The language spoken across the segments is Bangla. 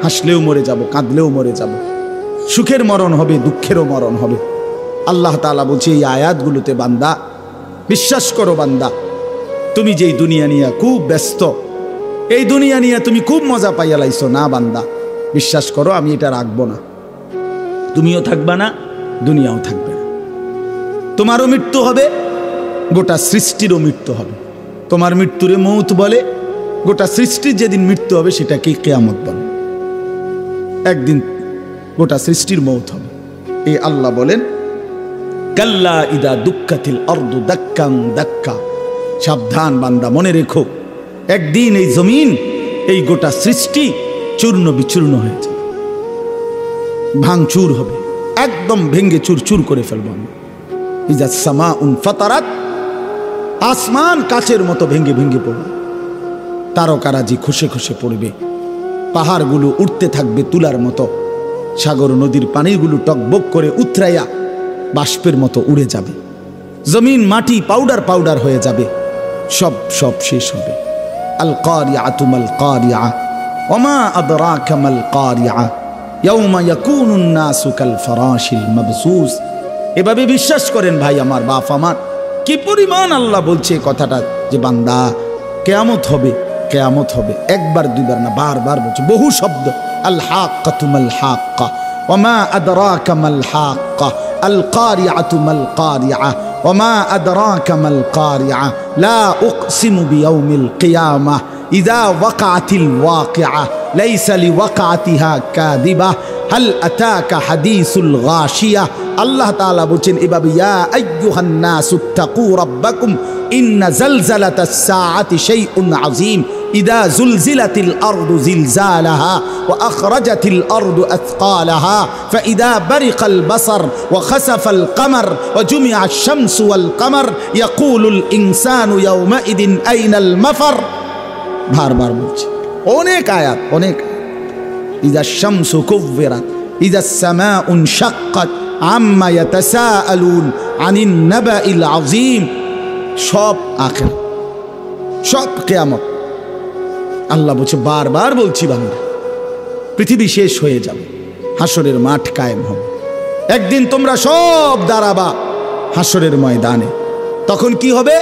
হাসলেও মরে যাব, কাঁদলেও মরে যাব, সুখের মরণ হবে, দুঃখেরও মরণ হবে। আল্লাহ তাআলা বলছে এই আয়াতগুলোতে, বান্দা বিশ্বাস করো, বান্দা তুমি যেই দুনিয়া নিয়ে খুব ব্যস্ত, এই দুনিয়া নিয়ে তুমি খুব মজা পাইয়া লাইছো, না বান্দা বিশ্বাস করো আমি এটা রাখবো না। তুমিও থাকবা না, দুনিয়াও থাকবে না। তোমারও মৃত্যু হবে, গোটা সৃষ্টিরও মৃত্যু হবে। তোমার মৃত্যুরে মৌত বলে, গোটা সৃষ্টির যেদিন মৃত্যু হবে সেটাকে কিয়ামত বলে। একদিন গোটা সৃষ্টির মৌত হবে। এই আল্লাহ বলেন কাল্লা ইদা দুক্কাতিল আরদু দাক্কান দাক্কা, সাবধান বান্দা, মনে রেখো একদিন এই জমিন, এই গোটা সৃষ্টি চূর্ণ বিচূর্ণ হয়ে যাবে, ভাঙচুর হবে, একদম ভেঙ্গে চুরচুর করে ফেলবো আমি। ইজা সামাউন ফাতারাত, আসমান কাচের মতো ভেঙ্গে ভেঙ্গে পড়বে, তারকারাজি খসে খসে পড়বে, পাহাড়গুলো উঠতে থাকবে তুলার মতো, সাগর নদীর পানিগুলো টকবক করে উতরাইয়া বাষ্পের মতো উড়ে যাবে, জমিন মাটি পাউডার পাউডার হয়ে যাবে, সব সব শেষ হবে। আল কারিআতু মাল কারিআ ওমা আদরাকা মাল কারিআ ইয়াউমা ইয়াকুনুন নাসু কাল ফারাশিল মাবসুস। এভাবে বিশ্বাস করেন ভাই আমার, বাপ আমার, কি পরিমাণ আল্লাহ বলছে কথাটা, যে বান্দা কিয়ামত হবে, কিয়ামত হবে। একবার দুইবার না, বারবার বলছে, বহু শব্দ। আল হাক্কাতু মাল হাক্কা ওমা আদরাকা মাল হাক্কা আল কারিআতু মাল কারিআ ওমা আদরাকা মাল কারিআ লা উকসিমু বিয়াউমিল কিয়ামাহ ইযা ওয়াকাআতিল ওয়াকিআ লাইসা লিওয়াকাআতিহা কাযিবা হাল আতাকা হাদিসুল গাশিয়া। আল্লাহ তাআলা বলেন এভাবে, ইয়া আইয়ুহান নাসু তাকু রাব্বাকুম ইন্না জালজালাতাস সাআতি শাইউন আযীম ইযা যুলজিলাতিল আরদু জিলজালাহা ওয়া আখরাজাতিল আরদু আথকালাহা ফাইযা বারিকাল বাসার ওয়া খাসাফাল কমর ওয়া জুমিআশ শামসু ওয়াল কমর ইয়াকুলুল ইনসানু ইয়াওমাইদিন আইনাল মাফার। বারবার বলছি, অনেক আয়াত, অনেক। ইযা শামসু কুব্বিরাত ইযা সামাউ ইনশাক্কাত আম্মা ইয়াতাসাআলুন আনিন নাবাইল আযীম। সব আখির, সব কিয়ামত। আল্লাহ বলছে, বারবার বলছি বান্দা, পৃথিবী শেষ হয়ে যাবে, হাসরের মাঠ কায়েম হবে, একদিন তোমরা সব দাঁড়াবা হাসরের ময়দানে। তখন কি হবে?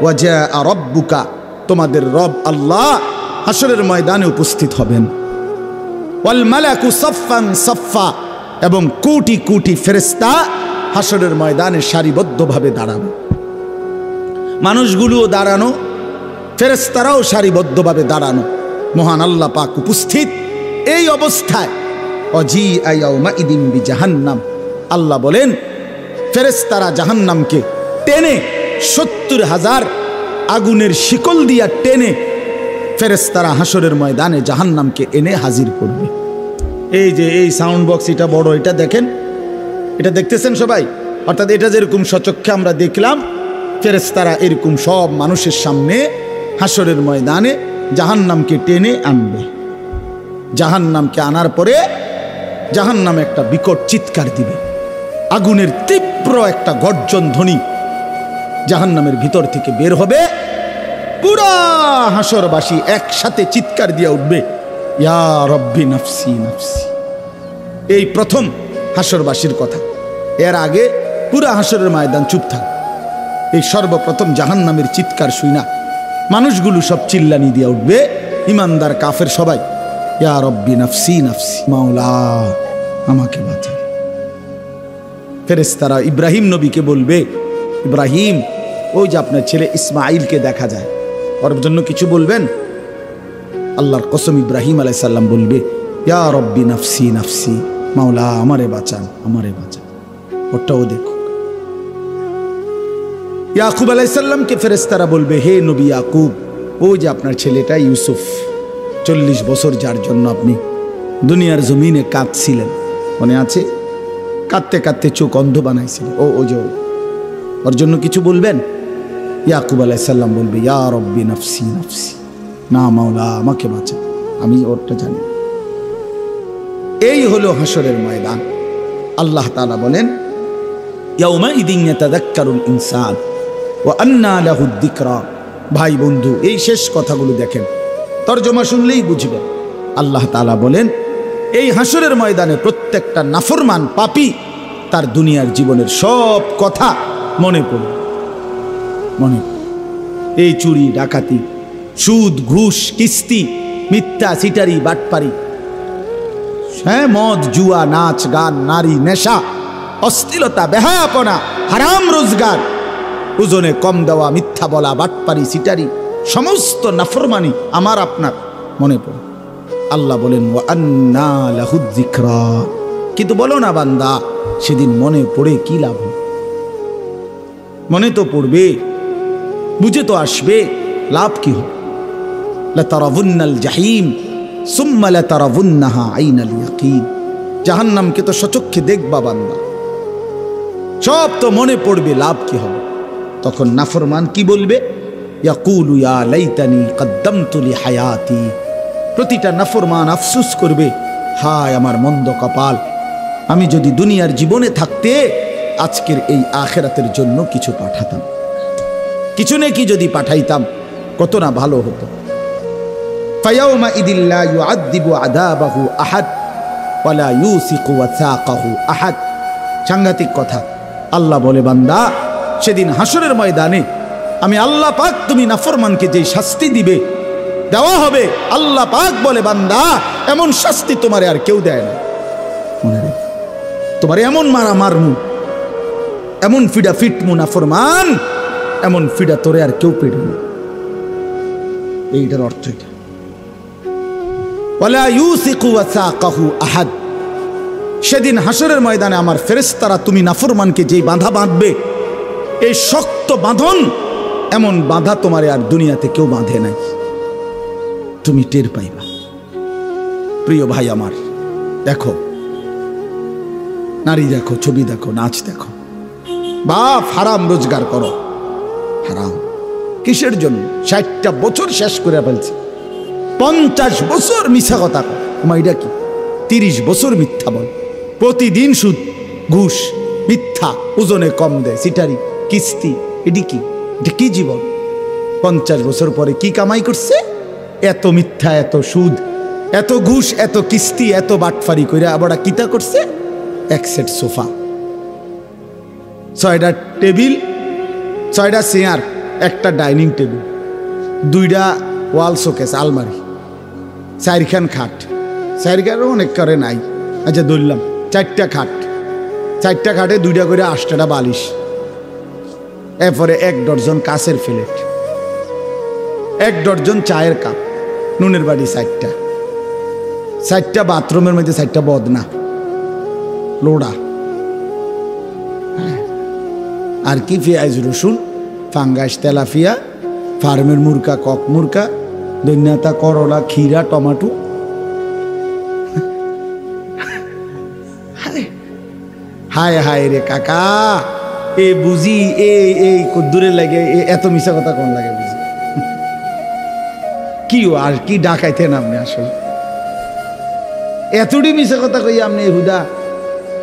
ওয়াজা রব্বুকা, তোমাদের রব আল্লাহ হাসরের ময়দানে উপস্থিত হবেন। ওয়াল মালাকু সাফফান সাফফা, এবং কোটি কোটি ফেরেশতা হাসরের ময়দানে সারিবদ্ধভাবে দাঁড়াবে। মানুষগুলোও দাঁড়ানো, ফেরেশতারাও সারিবদ্ধভাবে দাঁড়ানো, মহান আল্লাহ পাক উপস্থিত। এই অবস্থায় অজিআ ইয়াউমাইদিন বিজাহান্নাম, আল্লাহ বলেন ফেরেশতারা জাহান্নামকে টেনে ৭০,০০০ আগুনের শিকল দিয়া টেনে ফেরেশতারা হাসরের ময়দানে জাহান্নামকে এনে হাজির করবে। এই যে এই সাউন্ড বক্স, এটা বড়, এটা দেখেন, এটা দেখতেছেন সবাই? অর্থাৎ এটা যেরকম সচক্ষে আমরা দেখলাম, ফেরেশতারা এরকম সব মানুষের সামনে হাসরের ময়দানে জাহান্নামকে টেনে আনবে। জাহান্নামকে আনার পরে জাহান্নাম একটা বিকট চিৎকার দিবে, আগুনের তীব্র একটা গর্জন ধ্বনি জাহান্নামের ভিতর থেকে বের হবে। পুরা হাসরবাসী একসাথে চিৎকার দিয়ে উঠবে, ইয়া রব্বি নাফসি নাফসি। এই প্রথম হাসরবাসীর কথা। এর আগে পুরা হাসরের ময়দান চুপ থাক। এই সর্বপ্রথম জাহান্নামের চিৎকার শুই না মানুষগুলো সব চিল্লানি দিয়ে উঠবে, ইমানদার কাফের সবাই, ইয়া রব্বি নাফসি নাফসি, মাওলা আমাকে বাঁচা। ফেরেশতারা ইব্রাহিম নবীকে বলবে, ইব্রাহিম, ওই যে আপনার ছেলে ইসমাইলকে দেখা যায়, ওর জন্য কিছু বলবেন? আল্লাহর কসম, ইব্রাহিম আলাইহিস সালাম বলবে, ইয়া রব্বি নাফসি নাফসি, মাওলা আমারে বাঁচান, আমারে বাঁচান। ওটাও দেখো। ইয়াকুব আলাইহিস সালামকে ফেরেশতারা বলবে, হে নবী ইয়াকুব, ওই যে আপনার ছেলেটা ইউসুফ, 40 বছর যার জন্য আপনি দুনিয়ার জমিনে কাঁদছিলেন, মনে আছে? কাঁদতে কাঁদতে চোখ অন্ধ বানাইছিলেন, ও যে ওর জন্য কিছু বলবেন? ইয়াকুব আলাইহিস সালাম বলবে, ইয়া রব্বি নাফসি নাফসি, না মাওলা আমাকে বাঁচা, আমি ওরটা জানি। এই হলো হাসরের ময়দান। আল্লাহ তাআলা বলেন, ইয়াউমাইদিন ইয়াতাযাক্কারুল ইনসান ওয়া আন্না লাহুদ যিকরা। ভাই বন্ধু, এই শেষ কথাগুলো দেখেন, তরজমা শুনলেই বুঝবেন। আল্লাহ তাআলা বলেন এই হাসরের ময়দানে প্রত্যেকটা নাফরমান পাপী তার দুনিয়ার জীবনের সব কথা মনে পড়ে, এই চুরি ডাকাতি, সুদ ঘুষ কিস্তি, মিথ্যা সিটারি বাটপারি, হ্যাঁ, মদ জুয়া নাচ গান নারী নেশা অশ্লীলতা বেহায়াপনা হারাম রোজগার, ওজনে কম দেওয়া, মিথ্যা বলা, বাটপারি সিটারি, সমস্ত নাফরমানি আমার আপনার মনে পড়ে। আল্লাহ বলেন ওয়া আন্না লাহুয যিকরা, কিন্তু বলো না বান্দা সেদিন মনে পড়ে কি লাভ? মনে তো পড়বে, বুঝে তো আসবে, লাভ কি হবে? লাতারাবুন্নাল জাহিম সুম্মা লাতারাবুন্নাহা আইনাল ইয়াকিন, জাহান্নামকে তো সচক্ষে দেখবা বান্দা, সব তো মনে পড়বে, লাভ কি হবে? তখন নাফরমান কি বলবে? ইয়াকুলু ইয়া লাইতানি কদ্দামতু লিহায়াতি, প্রতিটা নাফরমান আফসোস করবে, হায় আমার মন্দ কপাল, আমি যদি দুনিয়ার জীবনে থাকতে আজকের এই আখিরাতের জন্য কিছু পাঠাতাম, কিছু নাকি যদি পাঠাইতাম কত না ভালো হতো। ফায়াউমা ইদিল লা ইউআযযিবু আযাবাহু আহাদ ওয়া লা ইউসিকু ওয়াসাকাহু আহাদ। সাংঘাতিক কথা। আল্লাহ বলে বান্দা সেদিন হাসরের ময়দানে আমি আল্লাহ পাক তুমি নাফরমানকে যে শাস্তি দিবে দেওয়া হবে, আল্লাহ পাক বলে বান্দা এমন শাস্তি তোমারে আর কেউ দেয় না। মনে রেখো, তোমারে এমন মারা মারমু, এমন ফিডা ফিটমু নাফরমান, এমন ফিডা তোরে আর কেউ পেড়ে না। এইটার অর্থ এটা। ওয়ালা ইউসিকু ওয়াসাকাহু আহাদ, সেদিন হাসরের ময়দানে আমার ফেরেশতারা তুমি নাফরমানকে যেই বাঁধা বাঁধবে, এই শক্ত বাঁধন, এমন বাঁধা তোমারে আর দুনিয়াতে কেউ বাঁধে নাই, তুমি টের পাইবা। প্রিয় ভাই আমার, দেখো নারী দেখো, ছবি দেখো, নাচ দেখো, বাপ হারাম রোজগার করো, হারাম কিসের জন্য? 60টা বছর শেষ করে ফেলছে, 50 বছর মিথ্যা কথা কর, এটা কি 30 বছর মিথ্যা বল, প্রতিদিন সুদ ঘুষ মিথ্যা, ওজনে কম দেয় সিটারি কিস্তি, এটা কি জীবন? 50 বছর পরে কি কামাই করছে? এত মিথ্যা, এত সুদ, এত ঘুষ, এত কিস্তি, এত বাটফারি করে আবার কিতা করছে? 1 সেট সোফা, 6টা টেবিল, 6টা চেয়ার, 1টা ডাইনিং টেবিল, 2টা ওয়াল শোকেস আলমারি, 4খান খাট, 4খানও অনেক করে নাই, আচ্ছা ধরলাম 4টা খাট, 4টা খাটে 2টা করে 8টা বালিশ, এরপরে 1 ডজন কাঁচের প্লেট, 1 ডজন চায়ের কাপ, নুনের বাড়ি 4টা, 4টা বাথরুমের মধ্যে 4টা বদনা লোড়া, আর কি পেঁয়াজ রসুন ফাঙ্গাস তেলাপিয়া ফার্মের মুরকা কক মুরকা দৈন্যতা করলা ক্ষীরা টমাটো, হায় হায় রে কাকা, এ বুঝি এই কদ্দুরে লাগে, এত মিশা কথা কোন লাগে বুঝি? কি আর কি ডাকাইতেন আপনি? আসলে এতটি মিশা কথা কই আপনি হুদা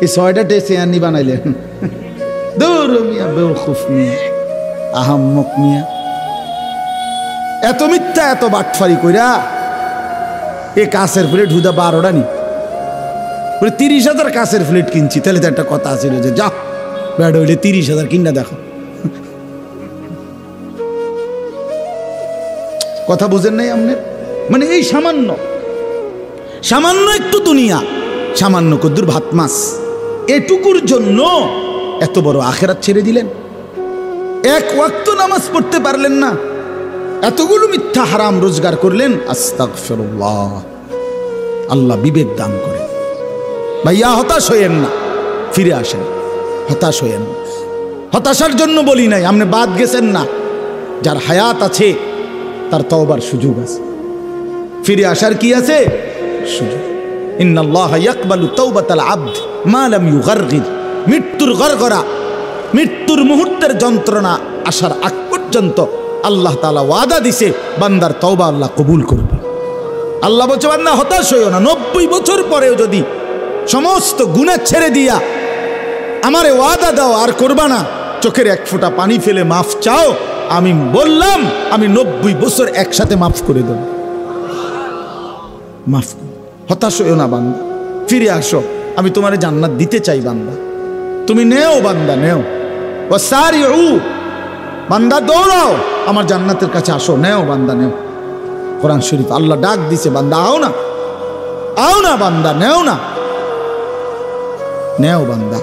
এই 6টা টেস্ট আনি বানাইলেন? দূর মিয়া, বেওকুফ মিয়া, আহাম্মক মিয়া, এত মিথ্যা এত বাটফারি কইরা এ কাঁচের প্লেট হুদা 12টা নি, 30,000 কাঁচের প্লেট কিনছি, তাহলে তো একটা কথা আছে যে যা ব্যাড হইলে 30,000 কিনা দেখো। কথা বুঝেন নাই আপনি? মানে এই সামান্য একটু দুনিয়া, সামান্য কদ্দুর ভাত মাছ, এটুকুর জন্য এত বড় আখেরাত ছেড়ে দিলেন, 1 ওয়াক্ত নামাজ পড়তে পারলেন না, এতগুলো মিথ্যা হারাম রোজগার করলেন। আস্তাগফিরুল্লাহ, আল্লাহ বিবেক দান করে। ভাইয়া হতাশ হইয়েন না, ফিরে আসেন, হতাশ হইয়েন না। হতাশার জন্য বলি নাই, আপনি বাদ গেছেন না, যার হায়াত আছে তার তওবার সুযোগ আছে, ফিরে আসার কি আছে? সুযোগ। ইন্নাল্লাহা ইয়াকবালু তাওবাতাল আবদ মা লাম ইউগারগির, মৃত্যুর গরগরা, মৃত্যুর মুহূর্তের যন্ত্রণা আসার আগ পর্যন্ত আল্লাহ তাআলা ওয়াদা দিছে বান্দার তওবা আল্লাহ কবুল করবে। আল্লাহ বলছে বান্দা হতাশ হইও না, 90 বছর পরেও যদি সমস্ত গুনাহ ছেড়ে দিয়া আমারে ওয়াদা দাও আর করবা না, চোখের 1 ফোঁটা পানি ফেলে মাফ চাও, আমি বললাম আমি 90 বছর একসাথে মাফ করে দেব। মাফ করো। হতাশ হইও না বান্দা, ফিরে আসো, আমি তোমার জান্নাত দিতে চাই বান্দা, তুমি নেও বান্দা, নেও। ওয়াসারিউ, বান্দা দৌড়াও, আমার জান্নাতের কাছে আসো, নেও বান্দা, নেও। কোরআন শরীফ আল্লাহ ডাক দিছে, বান্দা আও না, আও না বান্দা, নেও না, নেও বান্দা,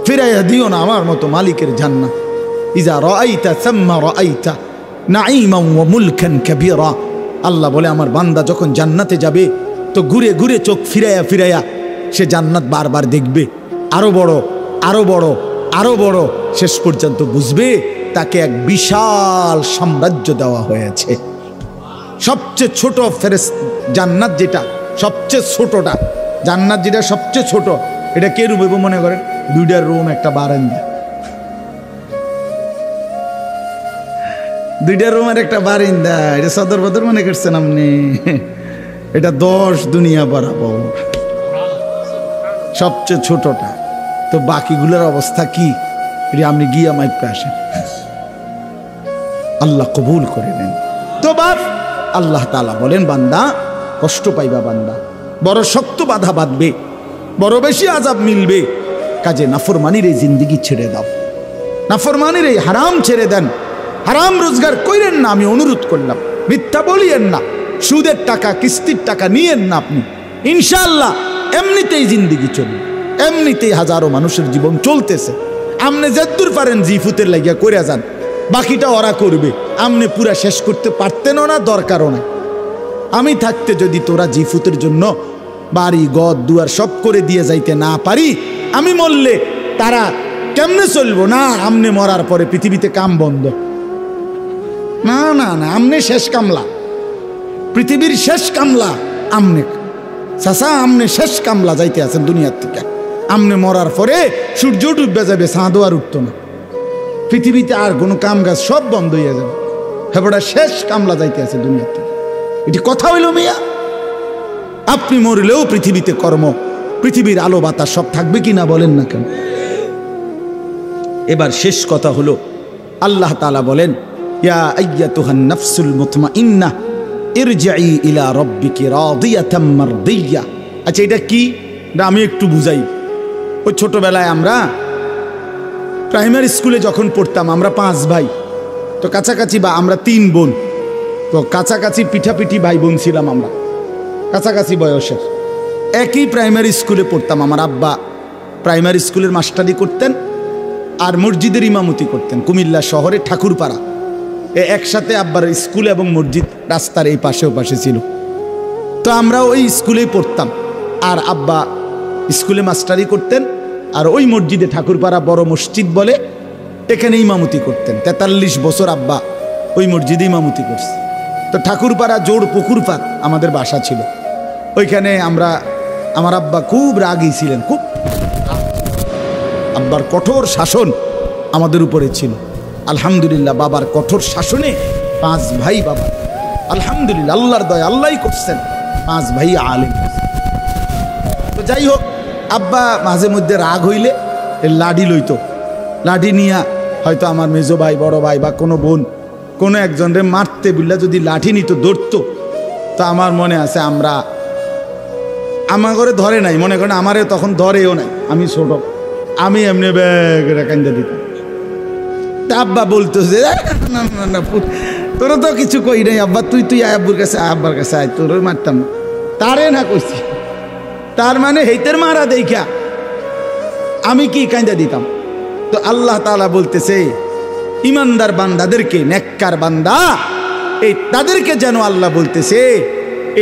ফিরাইয়া দিও না আমার মতো মালিকের জান্নাত। ইজা রাআইতা সাম্মা রাআইতা নাঈমান ওয়া মুলকান কাবীরা। আল্লাহ বলে আমার বান্দা যখন জান্নাতে যাবে তো ঘুরে ঘুরে চোখ ফিরাইয়া ফিরাইয়া সে জান্নাত বারবার দেখবে, আরো বড়, আরো বড়, আরো বড়, শেষ পর্যন্ত বুঝবে তাকে এক বিশাল সাম্রাজ্য দেওয়া হয়েছে। সবচেয়ে ছোট জান্নাত যেটা সবচেয়ে ছোটটা, জান্নাত যেটা সবচেয়ে ছোট, এটা কে রুম মনে করেন? 2টা রুম, একটা বারান্দা, 2টা রুম আর একটা বারান্দা। এটা সদর বদর মনে করছেন আপনি? এটা 10 দুনিয়া বরাবর, সবচেয়ে ছোটটা। তো বাকিগুলোর অবস্থা কি? এটা আপনি গিয়া মাইপে আসেন, আল্লাহ কবুল করে নেন। তো বাপ আল্লাহ তাআলা বলেন বান্দা কষ্ট পাইবা, বান্দা বড় শক্ত বাধা বাঁধবে, বড় বেশি আযাব মিলবে, কাজে নাফরমানির এই জিন্দেগি ছেড়ে দাও, নাফরমানির এই হারাম ছেড়ে দেন, হারাম রোজগার কইরেন না, আমি অনুরোধ করলাম। মিথ্যা বলিয়েন না, সুদের টাকা কিস্তির টাকা নিয়েন না আপনি, ইনশাআল্লাহ এমনিতেই জিন্দেগি চলবে, এমনিতেই হাজারো মানুষের জীবন চলতেছে। আপনি যতদূর পারেন জিফুতের লাগিয়া করে যান, বাকিটা ওরা করবে, আপনি পুরা শেষ করতে পারতেনও না, দরকারও না। আমি থাকতে যদি তোরা জিফুতের জন্য বাড়ি ঘর দুয়ার সব করে দিয়ে যাইতে না পারি, আমি মরলে তারা কেমনে চলবো? না, আমনে মরার পরে পৃথিবীতে কাম বন্ধ, না না না, আমনে শেষ কামলা, পৃথিবীর শেষ কামলা আমনে। চাচা আমনে শেষ কামলা, যাইতে আছেন দুনিয়ার থেকে। আমনে মরার পরে সূর্য ডুববে যাবে, চাঁদও আর উঠতো না, পৃথিবীতে আর কোনো কাম কাজ সব বন্ধ হয়ে যাবে। হেবড়া শেষ কামলা, যাইতে আছে দুনিয়ার থেকে। এটি কথা হইল মিয়া? আপনি মরলেও পৃথিবীতে কর্ম, পৃথিবীর আলো বাতাস সব থাকবে কিনা বলেন না কেন? এবার শেষ কথা হলো, আল্লাহ তাআলা বলেন ইয়া আইয়াতুহান নাফসুল মুতমাইন্নাহ ইরজিই ইলা রাব্বিকি রাদিয়াতাম মারদিয়া। আচ্ছা এটা কি? আমি একটু বুঝাই। ওই ছোটবেলায় আমরা প্রাইমারি স্কুলে যখন পড়তাম, আমরা 5 ভাই, তো কাছাকাছি, বা আমরা 3 বোন, তো কাছাকাছি পিঠাপিঠি ভাই বোন ছিলাম আমরা, কাছাকাছি বয়সের। একই প্রাইমারি স্কুলে পড়তাম। আমার আব্বা প্রাইমারি স্কুলের মাস্টারি করতেন আর মসজিদের ইমামতি করতেন কুমিল্লা শহরে ঠাকুরপাড়া। একসাথে আব্বার স্কুল এবং মসজিদ রাস্তার এই পাশে ও পাশে ছিল। তো আমরা ওই স্কুলেই পড়তাম, আর আব্বা স্কুলে মাস্টারি করতেন আর ওই মসজিদে, ঠাকুরপাড়া বড় মসজিদ বলে, এখানে ইমামতি করতেন। 43 বছর আব্বা ওই মসজিদে ইমামতি করছে। তো ঠাকুরপাড়া জোড় পুকুরপাড় আমাদের বাসা ছিল। ওইখানে আমার আব্বা খুব রাগী ছিলেন, খুব আব্বার কঠোর শাসন আমাদের উপরে ছিল। আলহামদুলিল্লাহ বাবার কঠোর শাসনে 5 ভাই, বাবা আলহামদুলিল্লাহ আল্লাহর দয়া, আল্লাহই করছেন, 5 ভাই আলেম। তো যাই হোক, আব্বা মাঝে মধ্যে রাগ হইলে লাঠি লইতো, লাঠি নিয়া হয়তো আমার মেজো ভাই, বড় ভাই বা কোনো বোন কোনো একজনরে মারতে বললে যদি লাঠি নিত, ধরতো, তো আমার মনে আছে আমার ঘরে ধরে নাই, মনে করেন আমারে তখন ধরেও নাই, আমি ছোট, আমি এমনি ব্যাগ কান্দা দিতাম। তা আব্বা বলতো যে না না না, তোরা তো কিছু কই নাই আব্বা, তুই আব্বুর কাছে, আব্বার কাছে আয়, তোর মারতাম না, তারে না কইছি। তার মানে হেইতের মারা দেখা আমি কি কান্দা দিতাম। তো আল্লাহ তাআলা বলতেছে ইমানদার বান্দাদেরকে, নেককার বান্দা, এই তাদেরকে যেন আল্লাহ বলতেছে,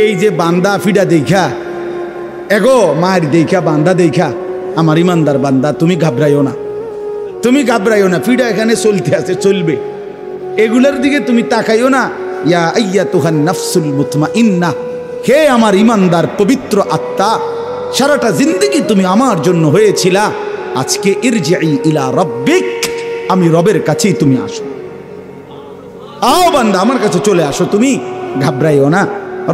এই যে বান্দা ফিডা দেখা, এগো মায়ের দেখা, বান্দা দেখা, আমার ইমানদার বান্দা, তুমি ঘাবড়াইও না, তুমি ঘাবড়াইও না, ফিডা এখানে চলতে আছে, চলবে, এগুলোর দিকে তুমি তাকাইও না। ইয়া আইয়াতুহান নাফসুল মুতমাইন্নাহ, হে আমার ইমানদার পবিত্র আত্মা, সারাটা জিন্দেগি তুমি আমার জন্য হয়েছিলা, আজকে ইরজিই ইলা রাব্বিক, আমি রবের কাছেই তুমি আসো, আও বান্দা আমার কাছে চলে আসো, তুমি ঘাবড়াইও না।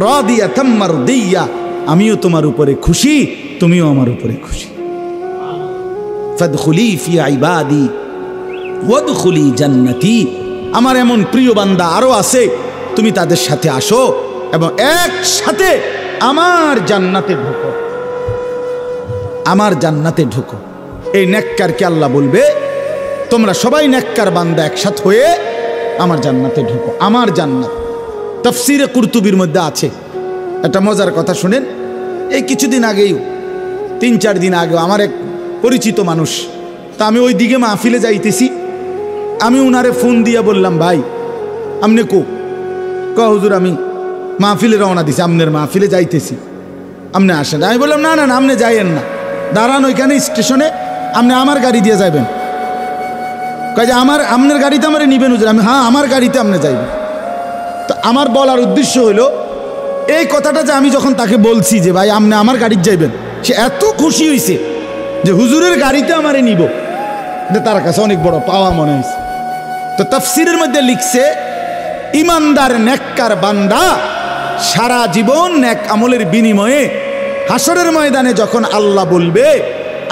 রাদিয়াতাম মারদিয়া, আমিও তোমার উপরে খুশি, তুমিও আমার উপরে খুশি। ফাদখুলি ফি ইবাদি ওয়াদখুলি জান্নাতি, আমার এমন প্রিয় বান্দা আরো আছে, তুমি তাদের সাথে আসো এবং একসাথে আমার জান্নাতে ঢোকো, আমার জান্নাতে ঢোকো। এই নেককারকে আল্লাহ বলবে তোমরা সবাই নেককার বান্দা একসাথ হয়ে আমার জান্নাতে ঢোকো। আমার জান্নাত তাফসিরে কুরতুবির মধ্যে আছে। একটা মজার কথা শুনেন, এই কিছুদিন আগেই 3-4 দিন আগেও আমার এক পরিচিত মানুষ, তা আমি ওই দিকে মাহফিলে যাইতেছি, আমি উনারে ফোন দিয়ে বললাম ভাই আমনে হুজুর আমি মাহফিলে রওনা দিছি, আমনের মাহফিলে যাইতেছি, আপনি আসেন। আমি বললাম না না না, আপনি যাইয়েন না, দাঁড়ান ওইখানে স্টেশনে, আপনি আমার গাড়ি দিয়ে যাইবেন। কাজে আপনার গাড়িতে আমার নিবেন হুজুর? আমি হ্যাঁ আমার গাড়িতে আপনি যাইবেন। তো আমার বলার উদ্দেশ্য হলো এই কথাটা যে আমি যখন তাকে বলছি যে ভাই আপনি আমার গাড়িতে যাইবেন, সে এত খুশি হয়েছে যে হুজুরের গাড়িতে আমারে নিব, তার কাছে অনেক বড় পাওয়া মনে হয়েছে। তো তাফসিরের মধ্যে লিখছে ইমানদার নেককার বান্দা সারা জীবন নেক আমলের বিনিময়ে হাসরের ময়দানে যখন আল্লাহ বলবে